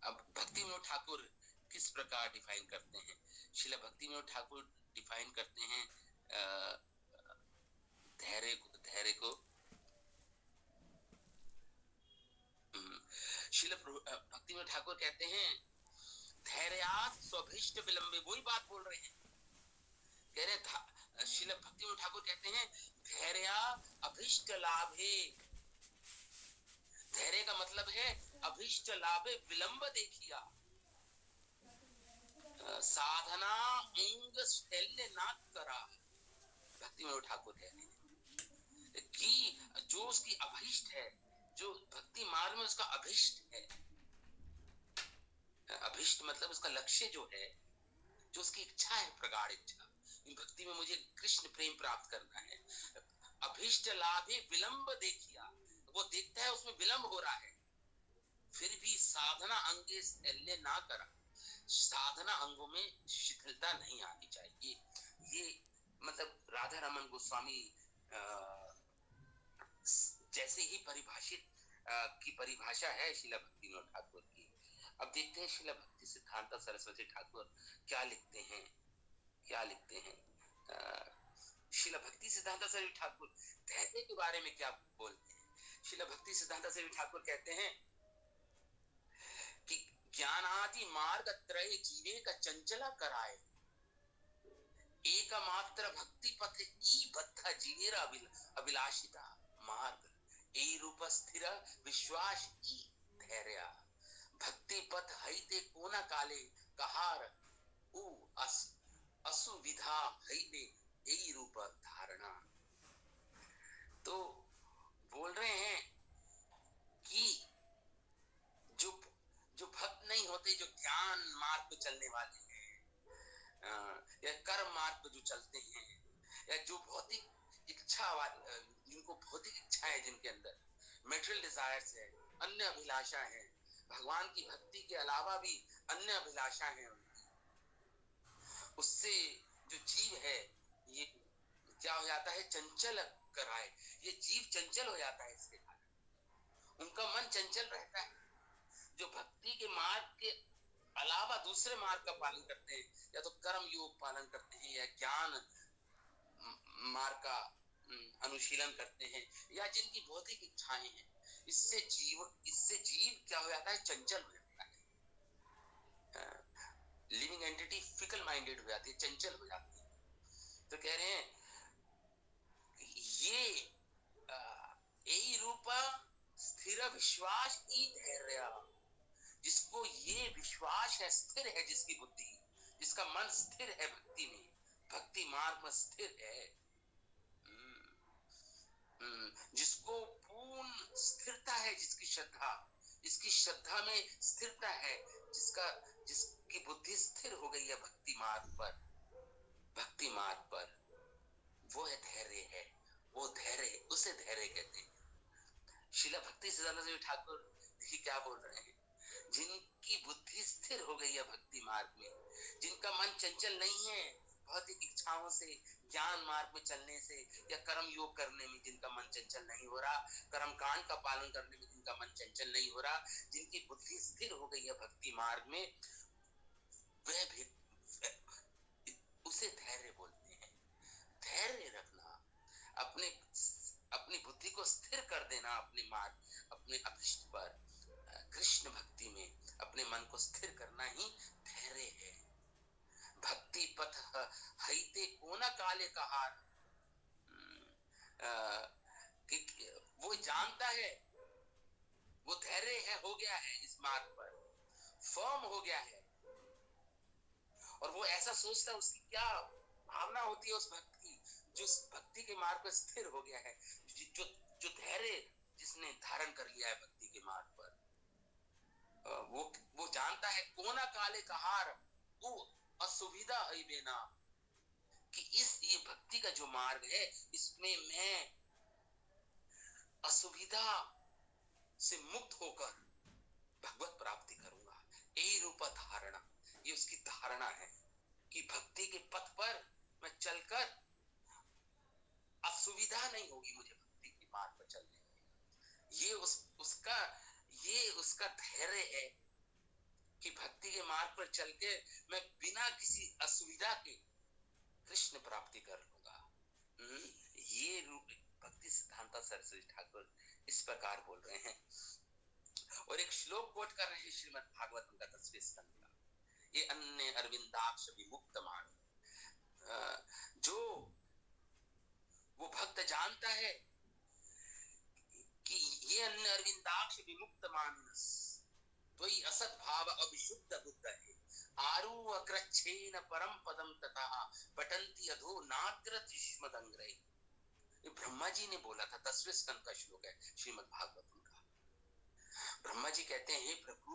अब भक्ति विनोद ठाकुर किस प्रकार डिफाइन करते हैं? श्रील भक्ति विनोद ठाकुर डिफाइन करते हैं धैर्य को श्रील भक्ति विनोद ठाकुर कहते हैं धैर्यात स्वभिष्ट विलंबे, वही बात बोल रहे हैं, कह रहे श्रील भक्ति विनोद ठाकुर कहते हैं धैर्य अभिष्ट लाभे, धैर्य का मतलब है अभिष्ट लाभे विलंब देखिया, साधना अंग शैल्य ना करा। भक्ति विनोद ठाकुर कहते हैं कि जो उसकी अभिष्ट है, जो भक्ति मार्ग में उसका अभिष्ट है, अभिष्ट मतलब उसका लक्ष्य जो है, जो उसकी इच्छा है, प्रगाढ़ इच्छा, भक्ति में मुझे कृष्ण प्रेम प्राप्त करना है, अभिष्ट लाभे विलंब देखिया, वो देखता है उसमें विलंब हो रहा है, फिर भी साधना अंगे शैल्य ना करा, साधना अंगों में शिथिलता नहीं आनी चाहिए। ये मतलब राधा रमन गोस्वामी जैसे ही परिभाषित की परिभाषा है श्रील भक्ति विनोद ठाकुर की। अब देखते हैं श्रील भक्ति सिद्धांत सरस्वती ठाकुर क्या लिखते हैं, क्या लिखते हैं श्रील भक्ति सिद्धांत सरस्वती ठाकुर धैर्य के बारे में क्या बोलते हैं। श्रील भक्ति सिद्धांत सरस्वती ठाकुर कहते हैं कि ज्ञानादि मार्ग त्रय जीवे का चंचला कराए, एकमात्र भक्ति पथ ई बद्ध जीवेर अभिलाषिता मार्ग, ए रूप स्थिर विश्वास ई धैर्य, भक्ति पथ हईते कोना काले कहार उ असुविधा हईते ए रूप धारणा। तो बोल रहे हैं कि जो भक्त नहीं होते, जो ज्ञान मार्ग पे चलने वाले हैं या कर्म मार्ग पे जो चलते हैं, या जो भौतिक इच्छा वाले, जिनको भौतिक इच्छा है, जिनके अंदर मेटेरियल डिजायर्स है, अन्य अभिलाषा है, भगवान की भक्ति के अलावा भी अन्य अभिलाषा है उनकी, उससे जो जीव है ये क्या हो जाता है, चंचल कराए, ये जीव चंचल हो जाता है, इसके कारण उनका मन चंचल रहता है। जो भक्ति के मार्ग के अलावा दूसरे मार्ग का पालन करते हैं, या तो कर्म योग पालन करते हैं, या ज्ञान मार्ग का अनुशीलन करते हैं, या जिनकी भौतिक इच्छाएं हैं, इससे जीव क्या हो जाता है, चंचल हो जाता है, लिविंग एंटिटी फिकल माइंडेड हो जाती है, चंचल हो जाती है। तो कह रहे हैं ये यही रूपा स्थिर विश्वास ई धैर्य, जिसको ये विश्वास है, स्थिर है जिसकी बुद्धि, जिसका मन स्थिर है भक्ति में, भक्ति भक्ति मार्ग में स्थिर है, जिसको पूर्ण स्थिरता है, जिसकी श्रद्धा में स्थिरता है, जिसकी बुद्धि स्थिर हो गई है भक्ति मार्ग पर, वो है धैर्य है, वो धैर्य, उसे धैर्य कहते हैं। शिला भक्ति सिद्धांत देव ठाकुर जी क्या बोल रहे हैं? जिनकी बुद्धि स्थिर हो गई है भक्ति मार्ग में, जिनका मन चंचल नहीं है भौतिक इच्छाओं से, ज्ञान मार्ग में चलने से या कर्म योग करने में जिनका मन चंचल नहीं हो रहा, कर्म कांड का पालन करने में जिनका मन चंचल नहीं हो रहा, जिनकी बुद्धि स्थिर हो गई है भक्ति मार्ग में, वह भी उसे धैर्य बोलते हैं। धैर्य रखना, अपनी बुद्धि को स्थिर कर देना अपने मार्ग, अपने अभिष्ट पर, कृष्ण भक्ति में अपने मन को स्थिर करना ही धैर्य है। भक्ति पथ हईते कोना काले कहार, वो जानता है, वो धैर्य है, हो गया है इस मार्ग पर, फर्म हो गया है, और वो ऐसा सोचता है, उसकी क्या भावना होती है उस भक्त की, जो भक्ति के मार्ग पर स्थिर हो गया है, जो धैर्य जिसने धारण कर लिया है भक्ति के मार्ग पर, वो जानता है कोना काले कहार वो असुविधा है बेना, कि ये भक्ति का जो मार्ग है, इसमें मैं असुविधा से मुक्त होकर भगवत प्राप्ति करूंगा। यही रूप धारणा, ये उसकी धारणा है कि भक्ति के पथ पर मैं चलकर असुविधा नहीं होगी मुझे भक्ति के मार्ग पर चलने में। ये उसका धैर्य है कि भक्ति के मार्ग पर चल के मैं बिना किसी असुविधा के कृष्ण प्राप्ति कर लूंगा। ये रूप भक्ति सिद्धांत सरस्वती ठाकुर इस प्रकार बोल रहे हैं। और एक श्लोक कोट कर रहे हैं श्रीमद् भागवतम का 10वें स्कंद का, ये अन्य अरविंदाक्ष विमुक्त मान, जो वो भक्त जानता है कि ये अन्य अरविंदाक्ष विमुक्त मानस त्वयि असत भाव अभिशुद्ध बुद्ध है, आरु अक्रच्छेन परम पदम तथा पठन्ति अधो नाग्रत युष्मदंग्रहे। ये ब्रह्मा जी ने बोला था, 10वें स्कंद का श्लोक है श्रीमद् भागवतम का। ब्रह्मा जी कहते हैं, हे प्रभु,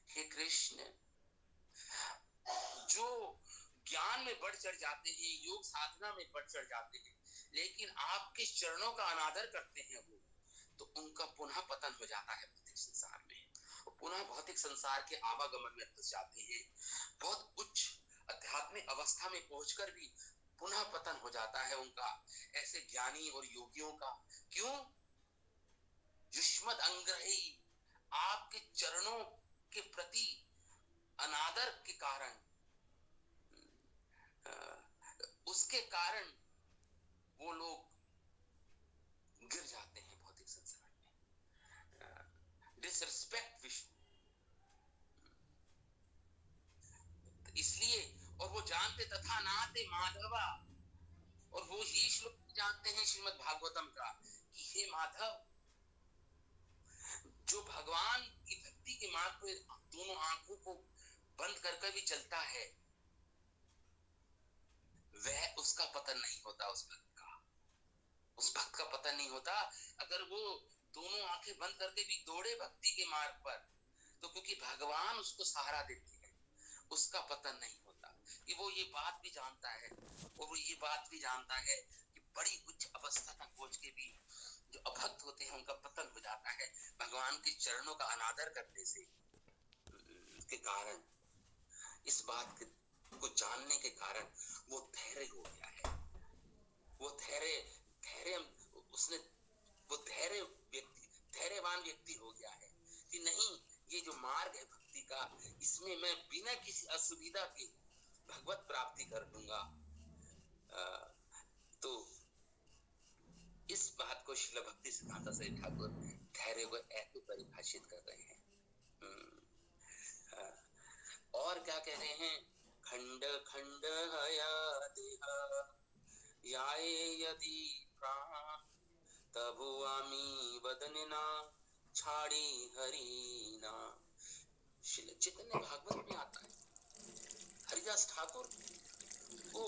हे कृष्ण, जो ज्ञान में बढ़ चढ़ जाते हैं, योग साधना में बढ़ चढ़ जाते हैं, लेकिन आपके चरणों का अनादर करते हैं वो, तो उनका पुनः पतन हो जाता है भौतिक संसार में, पुनः भौतिक संसार के आवागमन में फंस जाते हैं। बहुत उच्च आध्यात्मिक अवस्था में पहुंचकर भी पुनः पतन हो जाता है उनका, ऐसे ज्ञानी और योगियों का। क्यों? युष्मद अंग्रही, आपके चरणों के प्रति अनादर के कारण, उसके कारण वो लोग गिर जाते हैं भौतिक संसार में। डिसरिस्पेक्ट विष्णु, इसलिए, और वो जानते तथा नाते माधवा, और वो ये श्लोक जानते हैं श्रीमद् भागवतम का कि हे माधव, जो भगवान की भक्ति के मार्ग पर दोनों आंखों को बंद करके भी चलता है, वह उसका पतन नहीं होता, उस भक्त का पतन नहीं होता। अगर वो दोनों आंखें बंद करके भी दौड़े भक्ति के मार्ग पर, तो क्योंकि भगवान उसको सहारा देते हैं, उसका पतन नहीं होता। कि वो ये बात भी जानता है, और वो ये बात भी जानता है कि बड़ी उच्च अवस्था तक पहुंच के भी जो अभक्त होते हैं उनका पतन हो जाता है भगवान के चरणों का अनादर करने से के कारण। इस बात को जानने के कारण वो धैर्य हो गया है, वो धैर्यवान व्यक्ति हो गया है कि नहीं, ये जो मार्ग है भक्ति का, इसमें मैं बिना किसी असुविधा के भगवत प्राप्ति कर लूंगा। तो इस बात को श्रील भक्ति सिद्धांत सरस्वती ठाकुर धैर्य को ऐसे परिभाषित कर रहे हैं। और क्या कह रहे हैं? खंड खंड हया देह याए यदि प्राण तबु आमी वदनना छाड़ी हरिना। चैतन्य भागवत में आता है, हरिदास ठाकुर को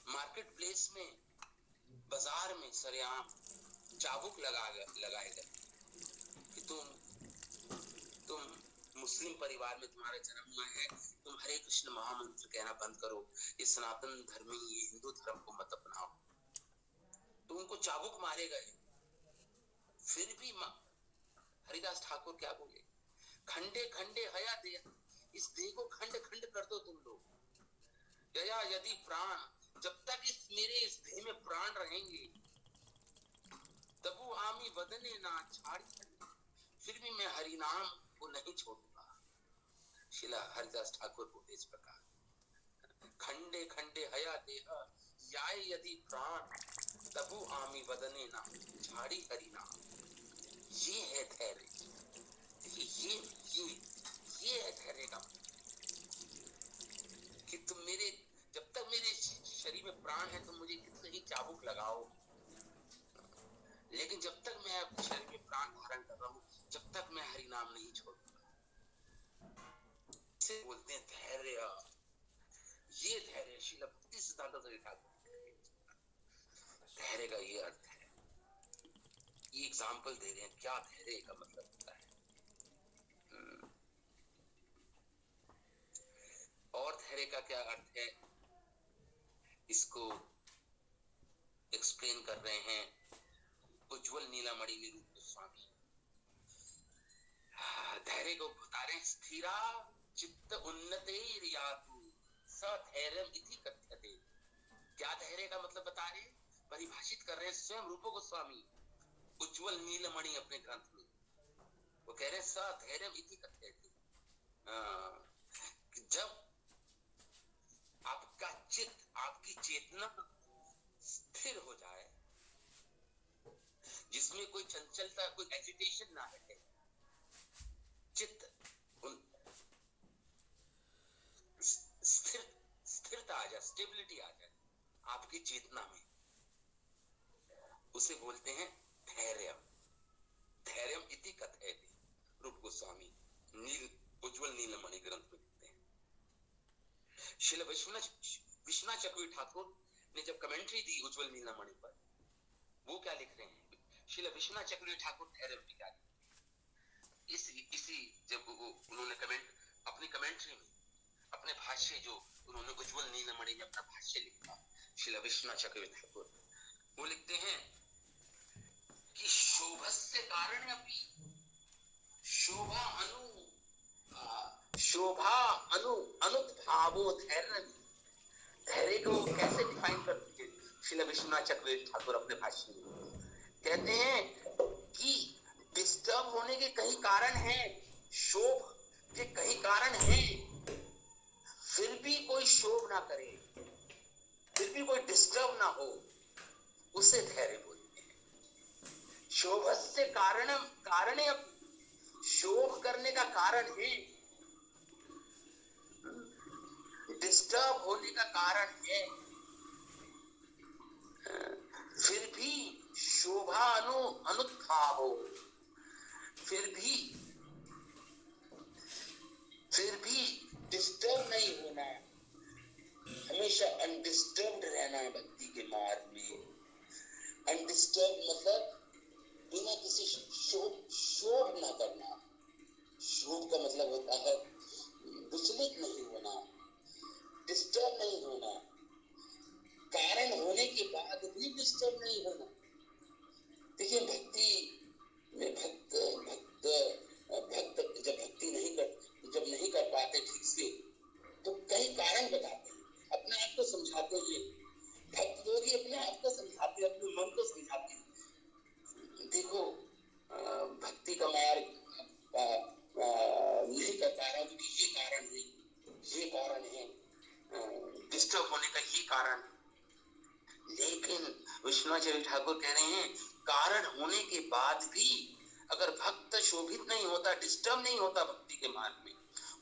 मार्केट प्लेस में, बाजार में सरेआम चाबुक लगाए गए कि तुम मुस्लिम परिवार में तुम्हारा जन्म हुआ है, तुम हरे कृष्ण महामंत्र कहना बंद करो, ये सनातन धर्म ही, ये हिंदू धर्म को मत अपनाओ। तो उनको चाबुक मारे गए। फिर भी हरिदास ठाकुर क्या बोले, खंडे खंडे हया दे, इस देह को खंड खंड कर दो तुम लोग। यया यदि प्राण, जब तक इस देह में प्राण रहेंगे, तबु आमी वदने ना छाड़ी, फिर भी मैं हरिनाम को नहीं छोड़ूंगा। शिला हरिदास ठाकुर बोले इस प्रकार, खंडे खंडे हया देह याय यदि प्राण, तबु आमी वदने ना छाड़ी हरिनाम। ये है धैर्य, ये है धैर्य का, कि तुम मेरे, जब तक मेरे शरीर में प्राण है तुम मुझे कितने ही चाबुक लगाओ, लेकिन जब तक मैं अपने शरीर में प्राण धारण कर रहा हूं, जब तक मैं हरि नाम नहीं छोड़ूंगा। इसे बोलते हैं धैर्य। ये धैर्य श्रील भक्ति सिद्धांत ठाकुर, धैर्य का ये अर्थ है। ये एग्जाम्पल दे रहे हैं क्या धैर्य का मतलब होता है। और धैर्य का क्या अर्थ है, इसको एक्सप्लेन कर रहे हैं उज्जवल नीलामणि निरूप गोस्वामी। धैर्य को बता रहे हैं, स्थिरा चित्त उन्नतेर्यातु सधैर्यम इति कथ्यते। क्या धैर्य का मतलब बता रहे हैं, परिभाषित कर रहे हैं स्वयं रूप गोस्वामी उज्जवल नीलमणि अपने ग्रंथ में। वो कह रहे हैं सधैर्यम इति कथ्यते, जब आपका चित्त, आपकी चेतना स्थिर हो जाए, जिसमें कोई चंचलता, कोई एजिटेशन ना रहे, चित्त स्थिरता आ जाए, स्टेबिलिटी आ जाए आपकी चेतना में, उसे बोलते हैं धैर्यम। धैर्यम इति कथयति, रूप गोस्वामी उज्जवल नीलमणि ग्रंथ में लिखते हैं। श्रील विश्वनाथ चक्रवर्ती ठाकुर ने जब कमेंट्री दी उज्जवल नीलमणि पर, वो क्या लिख रहे हैं, श्रील विश्वनाथ चक्रवर्ती ठाकुर धैर्य में क्या इसी जब वो उन्होंने अपनी कमेंट्री में, अपने भाष्य जो उन्होंने उज्जवल नीलमणि में अपना भाष्य लिखा, श्रील विश्वनाथ चक्रवर्ती ठाकुर वो लिखते हैं कि शोभस्य कारण अपि शोभा अनुद्भावो धैर्य। धैर्य को कैसे डिफाइन करते हैं श्रील विश्वनाथ चक्रवर्ती ठाकुर अपने भाष्य में, कहते हैं कि डिस्टर्ब होने के कई कारण हैं, शोभ के कई कारण हैं, फिर भी कोई शोभ ना करे, फिर भी कोई डिस्टर्ब ना हो, उसे धैर्य बोलते हैं। शोभस्य कारणम, कारणे, शोभ करने का कारण है, डिस्टर्ब होने का कारण है, फिर भी शोभा अनुद्भाव हो, फिर भी डिस्टर्ब नहीं होना, हमेशा अनडिस्टर्ब्ड रहना है भक्ति के मार्ग में। अनडिस्टर्ब मतलब बिना किसी शोभ ना करना। शोभ का मतलब होता है विचलित नहीं होना, डिस्टर्ब नहीं होना, कारण होने के बाद भी डिस्टर्ब नहीं होना। देखिए भक्ति में भक्त जब नहीं कर पाते ठीक से, तो कई कारण बताते हैं, अपने आप को समझाते हैं। भक्त लोग ही अपने आप को समझाते हैं, अपने मन को समझाते हैं। देखो भक्ति का मार्ग नहीं कर पा रहा हूं क्योंकि ये कारण है, डिस्टर्ब होने का ये कारण। लेकिन विश्वनाथ ठाकुर कह रहे हैं कारण होने के बाद भी अगर भक्त शोभित नहीं होता, डिस्टर्ब नहीं होता भक्ति के मार्ग में,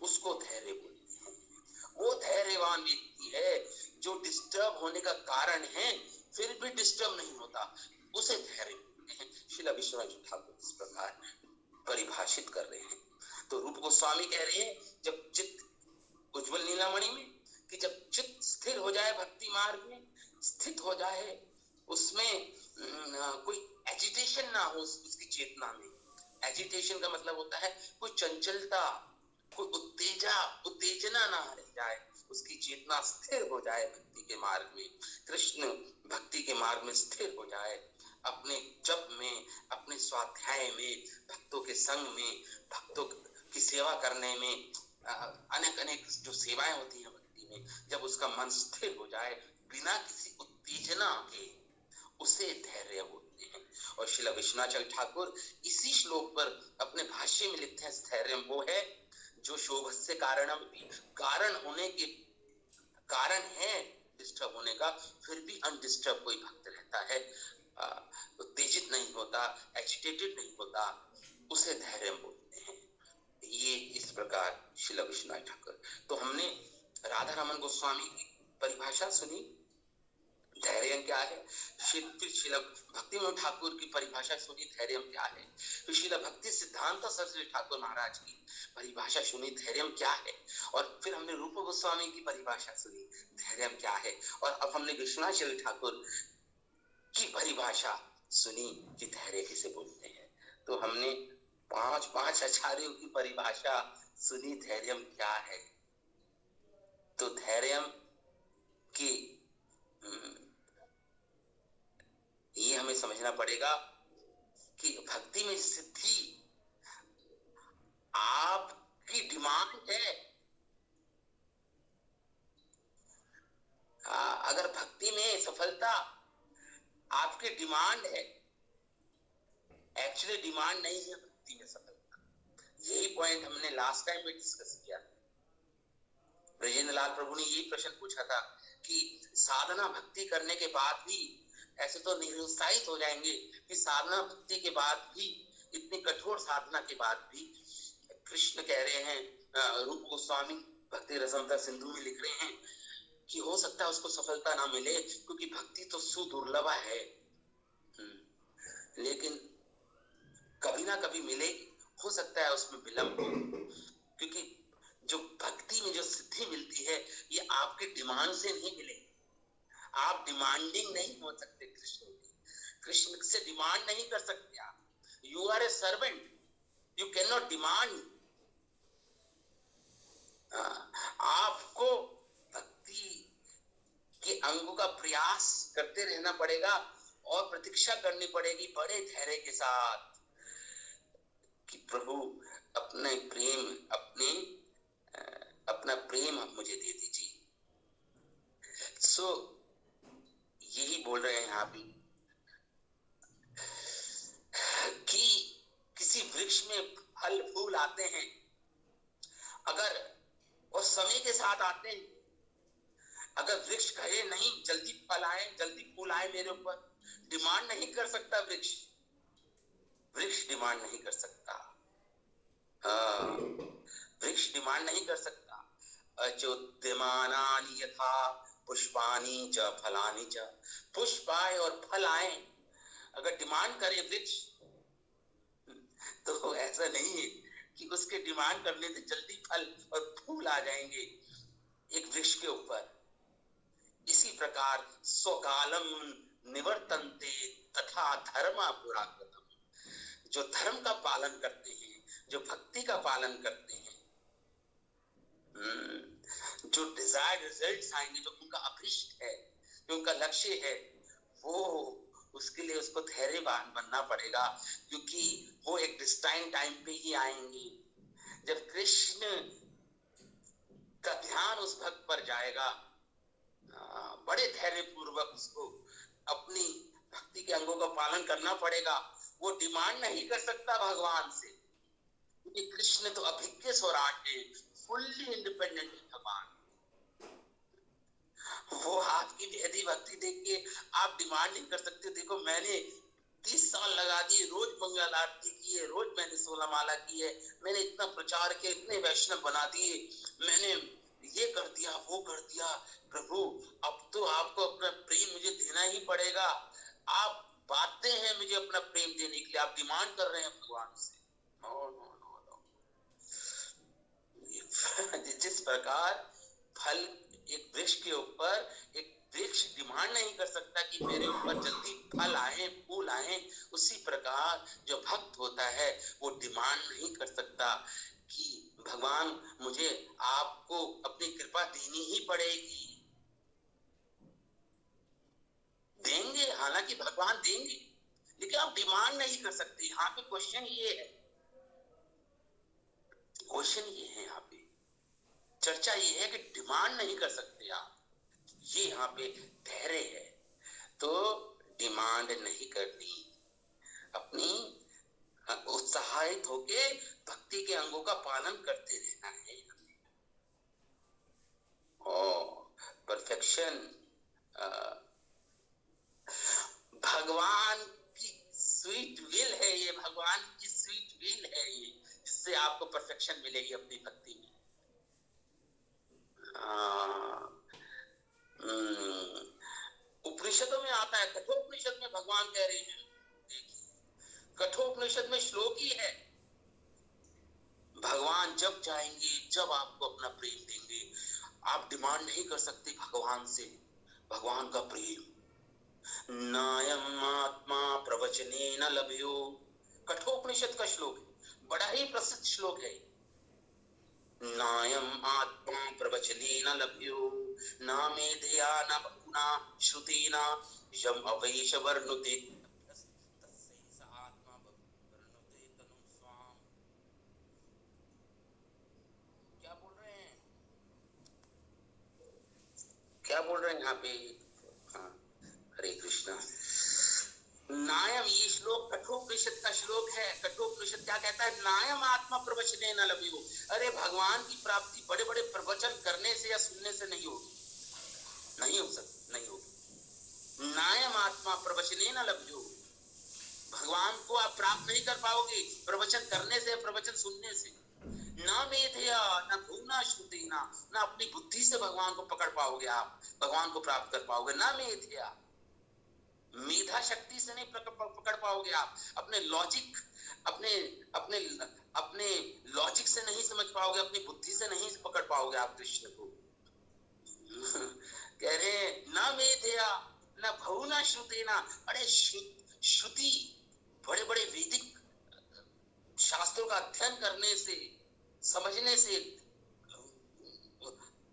उसको धैर्य बोलते हैं। वो धैर्यवान व्यक्ति है जो डिस्टर्ब होने का कारण है फिर भी डिस्टर्ब नहीं होता, उसे धैर्य बोलते हैं। श्रील विश्वनाथ ठाकुर इस प्रकार परिभाषित कर रहे हैं। तो रूप गोस्वामी कह रहे हैं जब चित्त, उज्जवल नीलामणि में, कि जब चित्त स्थित हो जाए, उसमें कोई एजिटेशन ना हो उसकी चेतना में। एजिटेशन का मतलब होता है कोई चंचलता, कोई उत्तेजना ना रह जाए, उसकी चेतना स्थिर हो जाए भक्ति के मार्ग में, कृष्ण भक्ति के मार्ग में स्थिर हो जाए, अपने जप में, अपने स्वाध्याय में, भक्तों के संग में, भक्तों की सेवा करने में, अनेक अनेक जो सेवाएं होती हैं भक्ति में, जब उसका मन स्थिर हो जाए बिना किसी उत्तेजना के, उसे धैर्य बोलते हैं। और श्रील विश्वनाथ ठाकुर इसी श्लोक पर अपने भाष्य में लिखते हैं, स्थैर्य वो है जो शोभस्य कारणम, कारण होने के कारण है डिस्टर्ब होने का, फिर भी अनडिस्टर्ब कोई भक्त रहता है, उत्तेजित नहीं होता, एजिटेटेड नहीं होता, उसे धैर्य बोलते हैं। ये इस प्रकार श्रील विश्वनाथ ठाकुर। तो हमने राधा रमन गोस्वामी की परिभाषा सुनी, धैर्य क्या है, फिर श्रील भक्तिविनोद ठाकुर की परिभाषा सुनी, धैर्य क्या है, फिर श्रील भक्ति सिद्धांत सरस्वती ठाकुर महाराज की परिभाषा सुनी, धैर्य क्या है, और फिर हमने रूप गोस्वामी की परिभाषा सुनी, धैर्य क्या है, और अब हमने विश्वनाथ ठाकुर की परिभाषा सुनी कि धैर्य किसे बोलते हैं। तो हमने पांच आचार्यों की परिभाषा सुनी, धैर्य क्या है। तो धैर्य की ये हमें समझना पड़ेगा कि भक्ति में सिद्धि आपकी डिमांड है। अगर भक्ति में सफलता आपकी डिमांड है, एक्चुअली डिमांड नहीं है भक्ति में सफलता। यही पॉइंट हमने लास्ट टाइम में डिस्कस किया। ब्रजेंद्र लाल प्रभु ने यही प्रश्न पूछा था कि साधना भक्ति करने के बाद भी ऐसे तो निरुत्साहित हो जाएंगे कि साधना भक्ति के बाद भी, इतनी कठोर साधना के बाद भी, कृष्ण कह रहे हैं, रूप गोस्वामी भक्ति रसमता सिंधु में लिख रहे हैं कि हो सकता है उसको सफलता ना मिले क्योंकि भक्ति तो सुदुर्लभ है, लेकिन कभी ना कभी मिलेगी, हो सकता है उसमें विलंब हो, क्योंकि जो भक्ति में जो सिद्धि मिलती है ये आपके डिमांड से नहीं मिलेगी। आप डिमांडिंग नहीं हो सकते कृष्ण की, कृष्ण से डिमांड नहीं कर सकते आप। You are a servant, you can not demand. आपको भक्ति के अंगों का प्रयास करते रहना पड़ेगा और प्रतीक्षा करनी पड़ेगी बड़े धैर्य के साथ कि प्रभु अपने प्रेम, अपना प्रेम मुझे दे दीजिए। सो यही बोल रहे हैं यहाँ भी कि किसी वृक्ष में फल फूल आते हैं, अगर और समय के साथ आते हैं, अगर वृक्ष कहे नहीं जल्दी फल आए, जल्दी फूल आए मेरे ऊपर, डिमांड नहीं कर सकता वृक्ष, वृक्ष डिमांड नहीं कर सकता, वृक्ष डिमांड नहीं कर सकता। अचोद्यमानानि यथा पुष्पानि च फलानि च, पुष्प आए और फल आए, अगर डिमांड करे वृक्ष तो ऐसा नहीं है कि उसके डिमांड करने से जल्दी फल और फूल आ जाएंगे एक वृक्ष के ऊपर। इसी प्रकार स्वकालम निवर्तन्ते तथा धर्मा पुराकृतम, जो धर्म का पालन करते हैं, जो भक्ति का पालन करते हैं, जो डिजायर्ड रिजल्ट्स आएंगे, जो उनका अभिष्ट है, जो उनका लक्ष्य है, वो उसके लिए उसको धैर्यवान बनना पड़ेगा, क्योंकि वो एक डिस्टाइन टाइम पे ही आएंगी। जब कृष्ण का ध्यान उस भक्त पर जाएगा, बड़े धैर्य पूर्वक उसको अपनी भक्ति के अंगों का पालन करना पड़ेगा। वो डिमांड नहीं कर सकता भगवान से, क्योंकि कृष्ण तो अभिज्ञ स्वराट है, फुल्ली इंडिपेंडेंट भगवान। वो आपकी बेहदी भक्ति देख के आप डिमांड नहीं कर सकते, देखो मैंने 30 साल लगा दिए, रोज मंगल आरती की है, रोज मैंने 16 माला की है, मैंने इतना प्रचार किया, इतने वैष्णव बना दिए, मैंने ये कर दिया, वो कर दिया, प्रभु अब तो आपको अपना प्रेम मुझे देना ही पड़ेगा। आप बातें हैं मुझे अपना प्रेम देने के लिए, आप डिमांड कर रहे हैं भगवान से। No no no no. जिस प्रकार फल एक वृक्ष के ऊपर एक वृक्ष डिमांड नहीं कर सकता कि मेरे ऊपर जल्दी फल आए, फूल आए। उसी प्रकार जो भक्त होता है वो डिमांड नहीं कर सकता कि भगवान मुझे आपको अपनी कृपा देनी ही पड़ेगी। देंगे, हालांकि भगवान देंगे, लेकिन आप डिमांड नहीं कर सकते। यहाँ पे क्वेश्चन ये है, क्वेश्चन ये है, यहाँ पे चर्चा ये है कि डिमांड नहीं कर सकते आप, ये यहाँ पे धैर्य है। तो डिमांड नहीं करनी, अपनी उत्साहित होके भक्ति के अंगों का पालन करते रहना है। परफेक्शन भगवान की स्वीट विल है, ये भगवान की स्वीट विल है ये, जिससे आपको परफेक्शन मिलेगी अपनी भक्ति में। उपनिषदों में आता है, कठोपनिषद में भगवान कह रहे हैं, कठोपनिषद में श्लोक ही है, भगवान जब चाहेंगे जब आपको अपना प्रेम देंगे। आप डिमांड नहीं कर सकते भगवान से भगवान का प्रेम। नायम आत्मा प्रवचने न लभ्यो, कठोपनिषद का श्लोक है, बड़ा ही प्रसिद्ध श्लोक है। नायम आत्मा प्रवचने न लभ्यो, न मेधया न बहुना श्रुतेना यम अवैष वर्णुते। क्या बोल रहे हैं यहाँ पे? हरे कृष्णा। नायम, ये श्लोक कठोपनिषद का श्लोक है। कठोपनिषद क्या कहता है? नायम आत्मा प्रवचने न लभ्यो। अरे भगवान की प्राप्ति बड़े बड़े प्रवचन करने से या सुनने से नहीं होगी, नहीं हो सकती, नहीं होगी। नायम आत्मा प्रवचने न लभ्यो, भगवान को आप प्राप्त नहीं कर पाओगे प्रवचन करने से, प्रवचन सुनने से। ना मेधया न भूना श्रुतेना, ना अपनी बुद्धि से भगवान को पकड़ पाओगे आप, भगवान को प्राप्त कर पाओगे। ना मेधया, मेधा शक्ति से नहीं पकड़ पाओगे आप, अपने लॉजिक, अपने अपने अपने लॉजिक से नहीं समझ पाओगे, अपनी बुद्धि से नहीं पकड़ पाओगे आप कृष्ण को। कह रहे ना मेधया न बहुना श्रुतेना, अरे श्रुति, बड़े बड़े वैदिक शास्त्रों का अध्ययन करने से, समझने से,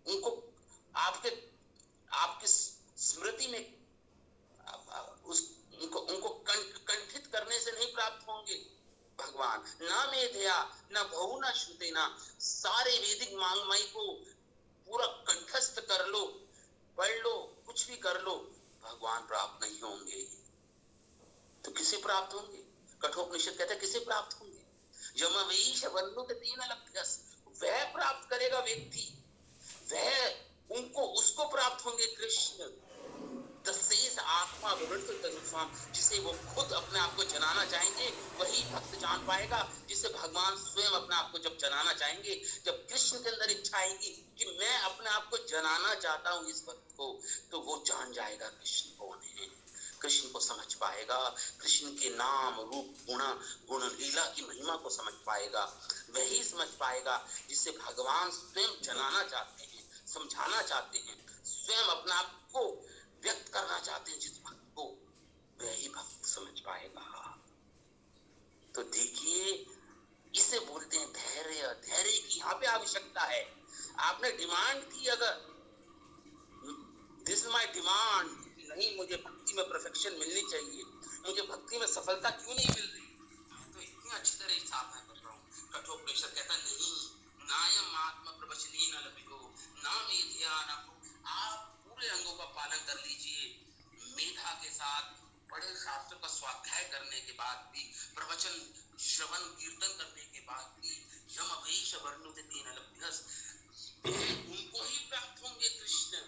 उनको आपके आपकी स्मृति में उनको कंठित करने से नहीं प्राप्त होंगे भगवान। ना मेधया न बहुना श्रुतेना, सारे वैदिक वाङ्मय को पूरा कंठस्थ कर लो, पढ़ लो, कुछ भी कर लो, भगवान प्राप्त नहीं होंगे। तो किसे प्राप्त होंगे? कठोपनिषद कहता है किसे प्राप्त होंगे? यमवैष वर्णुतेन लभ्यस, वह प्राप्त करेगा व्यक्ति, वह उनको उसको प्राप्त होंगे कृष्ण। तस्सेस आत्मा विवृत तनुस्वाम, जिसे वो खुद अपने आप को जनाना चाहेंगे वही भक्त जान पाएगा, जिसे भगवान स्वयं अपने आप को जब जनाना चाहेंगे, जब कृष्ण के अंदर इच्छा आएगी कि मैं अपने आप को जनाना चाहता हूँ इस भक्त को, तो वो जान जाएगा कृष्ण कौन है, कृष्ण को समझ पाएगा, कृष्ण के नाम रूप गुण लीला की महिमा को समझ पाएगा। वही समझ पाएगा जिसे भगवान स्वयं जनाना चाहते हैं, समझाना चाहते हैं, स्वयं अपने आप को व्यक्त करना चाहते हैं जिस भक्त को, वही भक्त समझ पाएगा। तो देखिए, इसे बोलते हैं धैर्य। धैर्य की यहाँ पे आवश्यकता है। आपने डिमांड की, अगर दिस इज माय डिमांड, नहीं मुझे भक्ति में परफेक्शन मिलनी चाहिए, मुझे भक्ति में सफलता क्यों नहीं मिल रही, तो इतनी अच्छी तरह साधना कर रहा हूँ। कठोपनिषद कहता नहीं, नायम आत्मा प्रवचने न लभ्यो, ना मेधया न, आप पूरे अंगों का पालन कर लीजिए, मेधा के साथ बड़े शास्त्र का स्वाध्याय करने के बाद भी, प्रवचन श्रवण कीर्तन करने के बाद भी, यमवैष वर्णुतेन लभ्यस, उनको ही प्राप्त होंगे कृष्ण।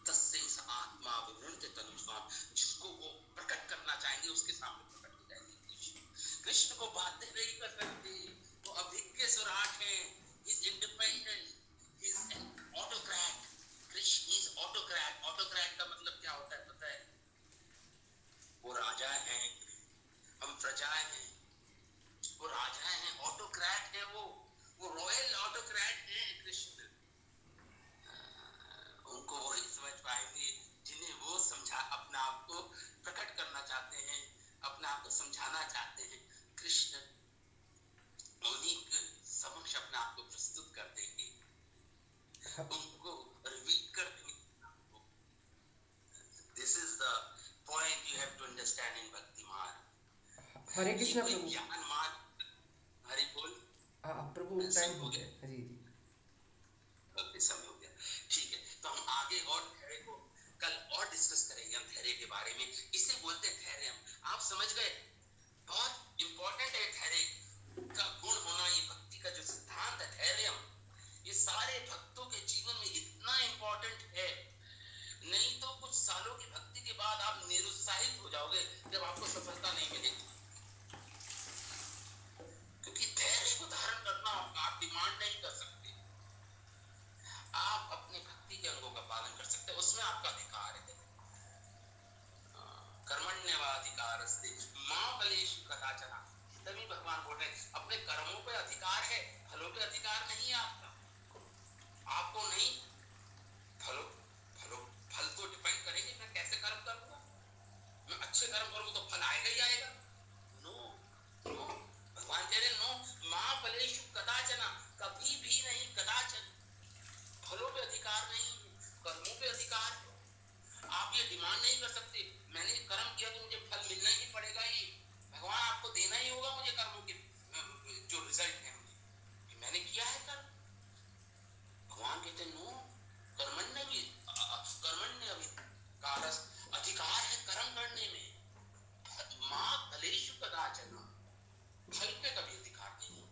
तस्सेस आत्मा विवृत तनुस्वाम, जिसको वो प्रकट करना चाहेंगे उसके सामने प्रकट हो जाएंगे कृष्ण। कृष्ण को बातें नहीं कर सकते, वो अभिज्ञ सुराट हैं, he is independent, he is an autocrat, Krishna is autocrat। autocrat का मतलब क्या होता है पता है? वो राजा हैं, हम प्रजा हैं, वो राजा हैं, ऑटोक्रेट है, वो रॉयल आपको प्रस्तुत कर देंगे, हाँ, उनको रिवील कर देंगे। This is the point you have to understand in bhakti marg. हरे ये कृष्णा कोई प्रभु। ज्ञान मार्ग। हरि बोल। प्रभु टाइम समय हो हो गया। गया। जी जी। ओके, समय हो गया। ठीक है, तो हम आगे और धैर्य को कल और डिस्कस करेंगे, हम धैर्य के बारे में। इसे बोलते हैं धैर्य। आप समझ गए, बहुत इंपॉर्टेंट है धैर्य का गुण होना। ये भक्ति का जो सिद्धांत है धैर्य, ये सारे भक्तों के जीवन में इतना इंपॉर्टेंट है। नहीं तो कुछ सालों की भक्ति के बाद आप निरुत्साहित हो जाओगे जब आपको सफलता नहीं मिलेगी, क्योंकि धैर्य को धारण करना आप डिमांड नहीं कर सकते। आप अपने भक्ति के अंगों का पालन कर सकते हैं, उसमें आपका अधिकार है। कर्मण्यवाधिकारस्ते मां फलेषु कदाचन। तभी भगवान बोल रहे हैं अपने कर्मों पे अधिकार है, फलों पे अधिकार नहीं है आपका। आपको नहीं फलों फलों फल तो डिपेंड करेंगे मैं कैसे कर्म करूंगा। मैं अच्छे कर्म करूंगा तो फल आएगा ही आएगा। नो नो, भगवान कह रहे नो मां फलेषु कदाचन, कभी भी नहीं, कदाचन। फलों पे अधिकार नहीं है, कर्मों पे अधिकार है। आप ये डिमांड नहीं कर सकते मैंने कर्म किया तो मुझे फल मिलना ही पड़ेगा, ही भगवान आपको देना ही होगा मुझे कर्मों के जो रिजल्ट है मुझे, कि मैंने किया है कर्म। भगवान कहते नो, कर्मण्य भी कर्मण्य भी कारस, अधिकार है कर्म करने में। मां फलेषु कदाचन, फल पे कभी अधिकार नहीं।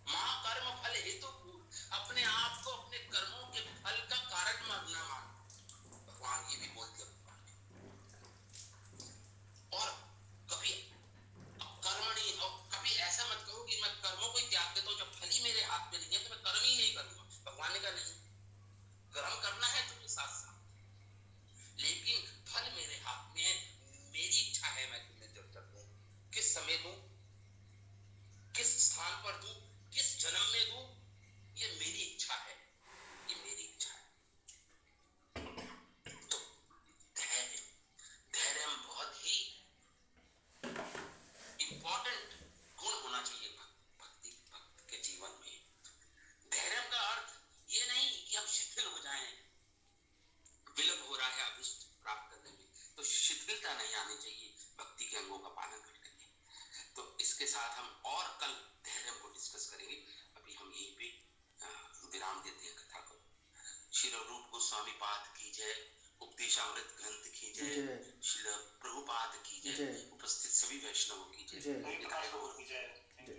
मां कर्म फल हेतु, अपने आप को अपने कर्मों के फल का कारण मानना मान। भगवान ये भी बोलते हैं। और कभी कर्मणि, और कभी ऐसा मत कहो कि मैं कर्मों को ही त्याग देता हूँ, जब फल ही मेरे हाथ में नहीं है तो मैं कर्म ही नहीं करूंगा। भगवान ने कहा नहीं, कर्म करना है तुम्हें साथ साथ, लेकिन फल मेरे हाथ में है। मेरी इच्छा है मैं तुम्हें जब तक दूं, किस समय दूं, किस स्थान पर दूं, किस जन्म में दूं, ये मेरी इच्छा है, ये मेरी इच्छा है। तो धैर्य, धैर्य बहुत ही इंपॉर्टेंट गुण होना चाहिए भक्ति भक्त के जीवन में। धैर्य का अर्थ ये नहीं कि हम शिथिल हो जाएं, विलंब हो रहा है अभिष्ट प्राप्त करने में तो शिथिलता नहीं आनी चाहिए भक्ति के अंगों का पालन करने में। तो इसके साथ हम और कल धैर्य को डिस्कस करेंगे। अभी हम यहीं पे विराम देते हैं कथा को। श्री रूप गोस्वामी पाद की जय, उपदेशामृत ग्रंथ की जय, श्री प्रभुपाद की जय, उपस्थित सभी वैष्णवों की जय। जय।